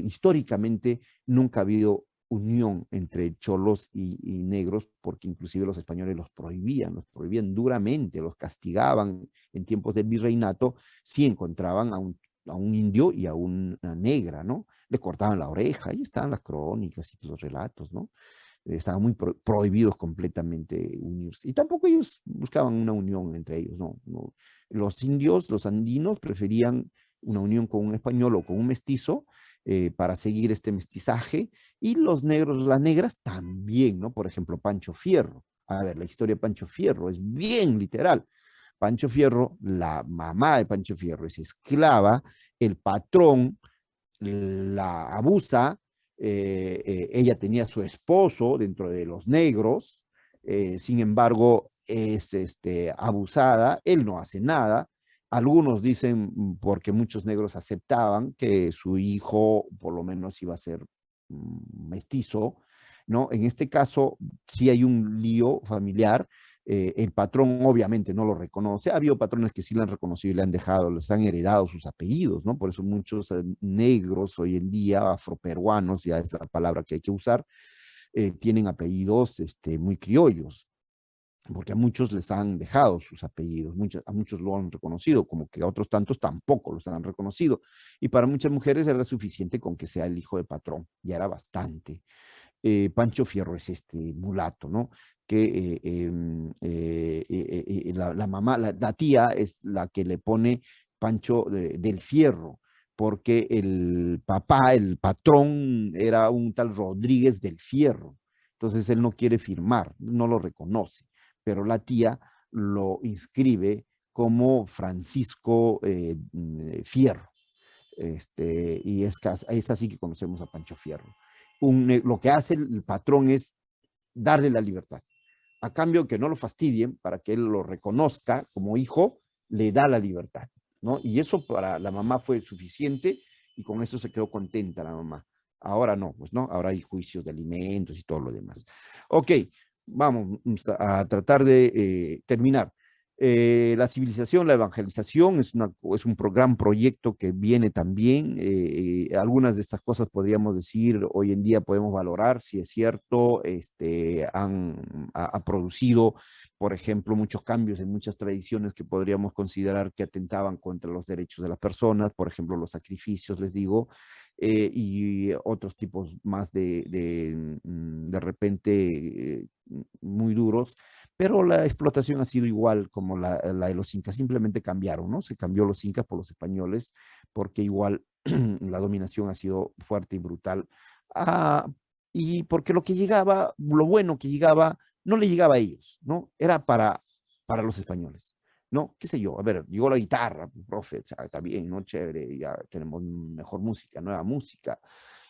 históricamente nunca ha habido unión entre cholos y negros, porque inclusive los españoles los prohibían duramente, los castigaban en tiempos del virreinato si encontraban a un indio y a una negra, ¿no? Le cortaban la oreja, ahí estaban las crónicas y los relatos, ¿no? Estaban muy prohibidos completamente unirse. Y tampoco ellos buscaban una unión entre ellos, no. Los indios, los andinos, preferían una unión con un español o con un mestizo para seguir este mestizaje, y los negros, las negras también, ¿no? Por ejemplo, Pancho Fierro. A ver, la historia de Pancho Fierro es bien literal. Pancho Fierro, la mamá de Pancho Fierro es esclava, el patrón la abusa, ella tenía a su esposo dentro de los negros, sin embargo es abusada, él no hace nada, Algunos dicen porque muchos negros aceptaban que su hijo por lo menos iba a ser mestizo, ¿no? En este caso sí hay un lío familiar. El patrón obviamente no lo reconoce. Ha habido patrones que sí le han reconocido y le han dejado, les han heredado sus apellidos, ¿no? Por eso muchos negros hoy en día, afroperuanos, ya es la palabra que hay que usar, tienen apellidos muy criollos, porque a muchos les han dejado sus apellidos, a muchos lo han reconocido, como que a otros tantos tampoco los han reconocido. Y para muchas mujeres era suficiente con que sea el hijo de patrón, ya era bastante. Pancho Fierro es este mulato, ¿no? Que la mamá, la tía es la que le pone Pancho del Fierro, porque el papá, el patrón, era un tal Rodríguez del Fierro. Entonces él no quiere firmar, no lo reconoce, pero la tía lo inscribe como Francisco Fierro. Y es así que conocemos a Pancho Fierro. Lo que hace el patrón es darle la libertad. A cambio que no lo fastidien, para que él lo reconozca como hijo, le da la libertad, ¿no? Y eso para la mamá fue suficiente y con eso se quedó contenta la mamá. Ahora no, pues no, ahora hay juicios de alimentos y todo lo demás. Ok, vamos a tratar de terminar. La civilización, la evangelización es un gran proyecto que viene también. Algunas de estas cosas podríamos decir, hoy en día podemos valorar si es cierto, ha producido, por ejemplo, muchos cambios en muchas tradiciones que podríamos considerar que atentaban contra los derechos de las personas, por ejemplo, los sacrificios, les digo, y otros tipos más de repente muy duros, pero la explotación ha sido igual como la de los incas, simplemente cambiaron, ¿no? Se cambió los incas por los españoles, porque igual la dominación ha sido fuerte y brutal, y porque lo que llegaba, lo bueno que llegaba, no le llegaba a ellos, ¿no? Era para los españoles, ¿no? ¿Qué sé yo? A ver, llegó la guitarra, profe, o sea, está bien, ¿no? Chévere, ya tenemos mejor música, nueva música,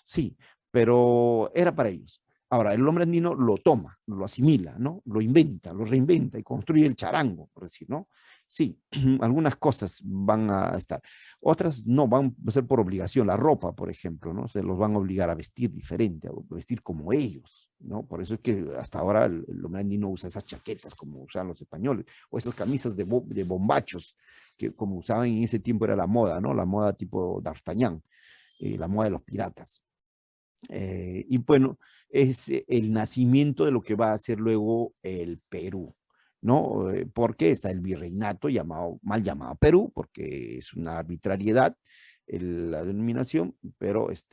sí, pero era para ellos. Ahora, el hombre andino lo toma, lo asimila, ¿no? Lo inventa, lo reinventa y construye el charango, por decir, ¿no? Sí, algunas cosas van a estar. Otras no, van a ser por obligación. La ropa, por ejemplo, ¿no? Se los van a obligar a vestir diferente, a vestir como ellos, ¿no? Por eso es que hasta ahora el hombre andino usa esas chaquetas como usaban los españoles, o esas camisas de bombachos, que como usaban en ese tiempo era la moda, ¿no? La moda tipo D'Artagnan, la moda de los piratas. Y bueno, es el nacimiento de lo que va a ser luego el Perú, ¿no? Porque está el virreinato mal llamado Perú, porque es una arbitrariedad la denominación, pero es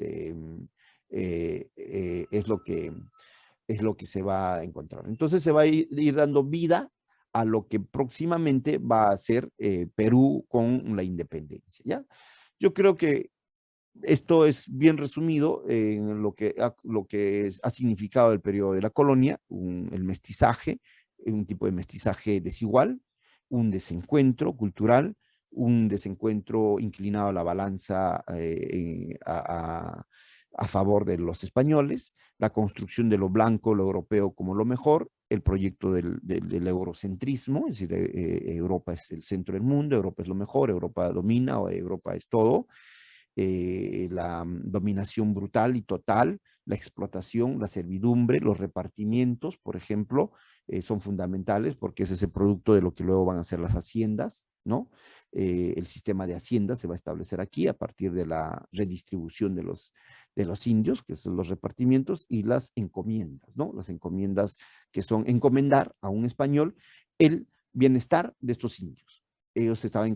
lo que se va a encontrar. Entonces se va a ir dando vida a lo que próximamente va a ser Perú con la independencia, ¿ya? Yo creo que esto es bien resumido en lo que ha significado el periodo de la colonia, el mestizaje, un tipo de mestizaje desigual, un desencuentro cultural, un desencuentro inclinado a la balanza a favor de los españoles, la construcción de lo blanco, lo europeo como lo mejor, el proyecto del eurocentrismo, es decir, Europa es el centro del mundo, Europa es lo mejor, Europa domina o Europa es todo. La dominación brutal y total, la explotación, la servidumbre, los repartimientos, por ejemplo, son fundamentales porque ese es el producto de lo que luego van a ser las haciendas, ¿no? El sistema de haciendas se va a establecer aquí a partir de la redistribución de los indios, que son los repartimientos, y las encomiendas, ¿no? Las encomiendas que son encomendar a un español el bienestar de estos indios. Ellos estaban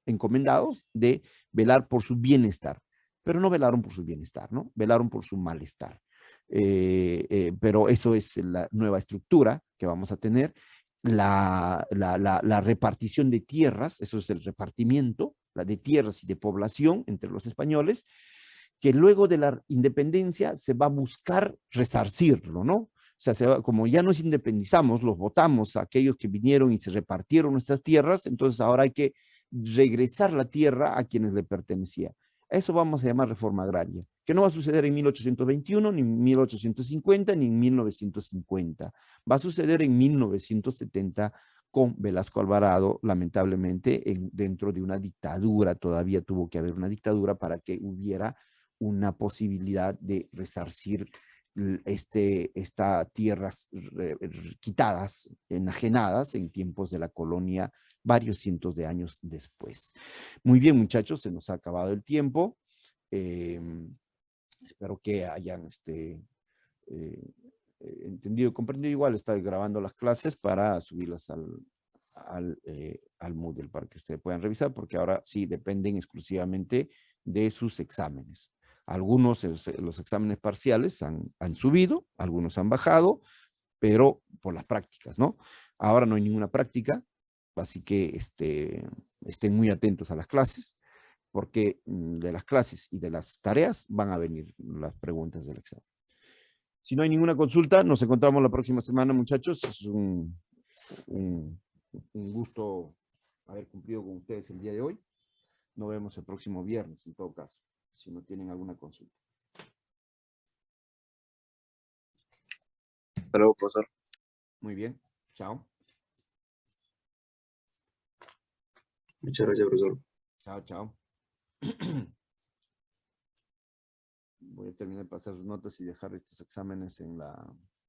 encomendados de velar por su bienestar, pero no velaron por su bienestar, ¿no? Velaron por su malestar. Pero eso es la nueva estructura que vamos a tener. La repartición de tierras, eso es el repartimiento, la de tierras y de población entre los españoles, que luego de la independencia se va a buscar resarcirlo, ¿no? O sea, como ya nos independizamos, los votamos a aquellos que vinieron y se repartieron nuestras tierras, entonces ahora hay que regresar la tierra a quienes le pertenecía. A eso vamos a llamar reforma agraria, que no va a suceder en 1821, ni en 1850, ni en 1950. Va a suceder en 1970 con Velasco Alvarado, lamentablemente, dentro de una dictadura, todavía tuvo que haber una dictadura para que hubiera una posibilidad de resarcir estas tierras quitadas, enajenadas en tiempos de la colonia, varios cientos de años después. Muy bien, muchachos, se nos ha acabado el tiempo. Espero que hayan entendido, comprendido. Igual estoy grabando las clases para subirlas al Moodle para que ustedes puedan revisar, porque ahora sí dependen exclusivamente de sus exámenes. Algunos, los exámenes parciales han subido, algunos han bajado, pero por las prácticas, ¿no? Ahora no hay ninguna práctica, así que estén muy atentos a las clases, porque de las clases y de las tareas van a venir las preguntas del examen. Si no hay ninguna consulta, nos encontramos la próxima semana, muchachos. Es un gusto haber cumplido con ustedes el día de hoy. Nos vemos el próximo viernes, en todo caso, si no tienen alguna consulta. Hasta luego, profesor. Muy bien, chao. Muchas gracias, profesor. Chao, chao. Voy a terminar de pasar sus notas y dejar estos exámenes en la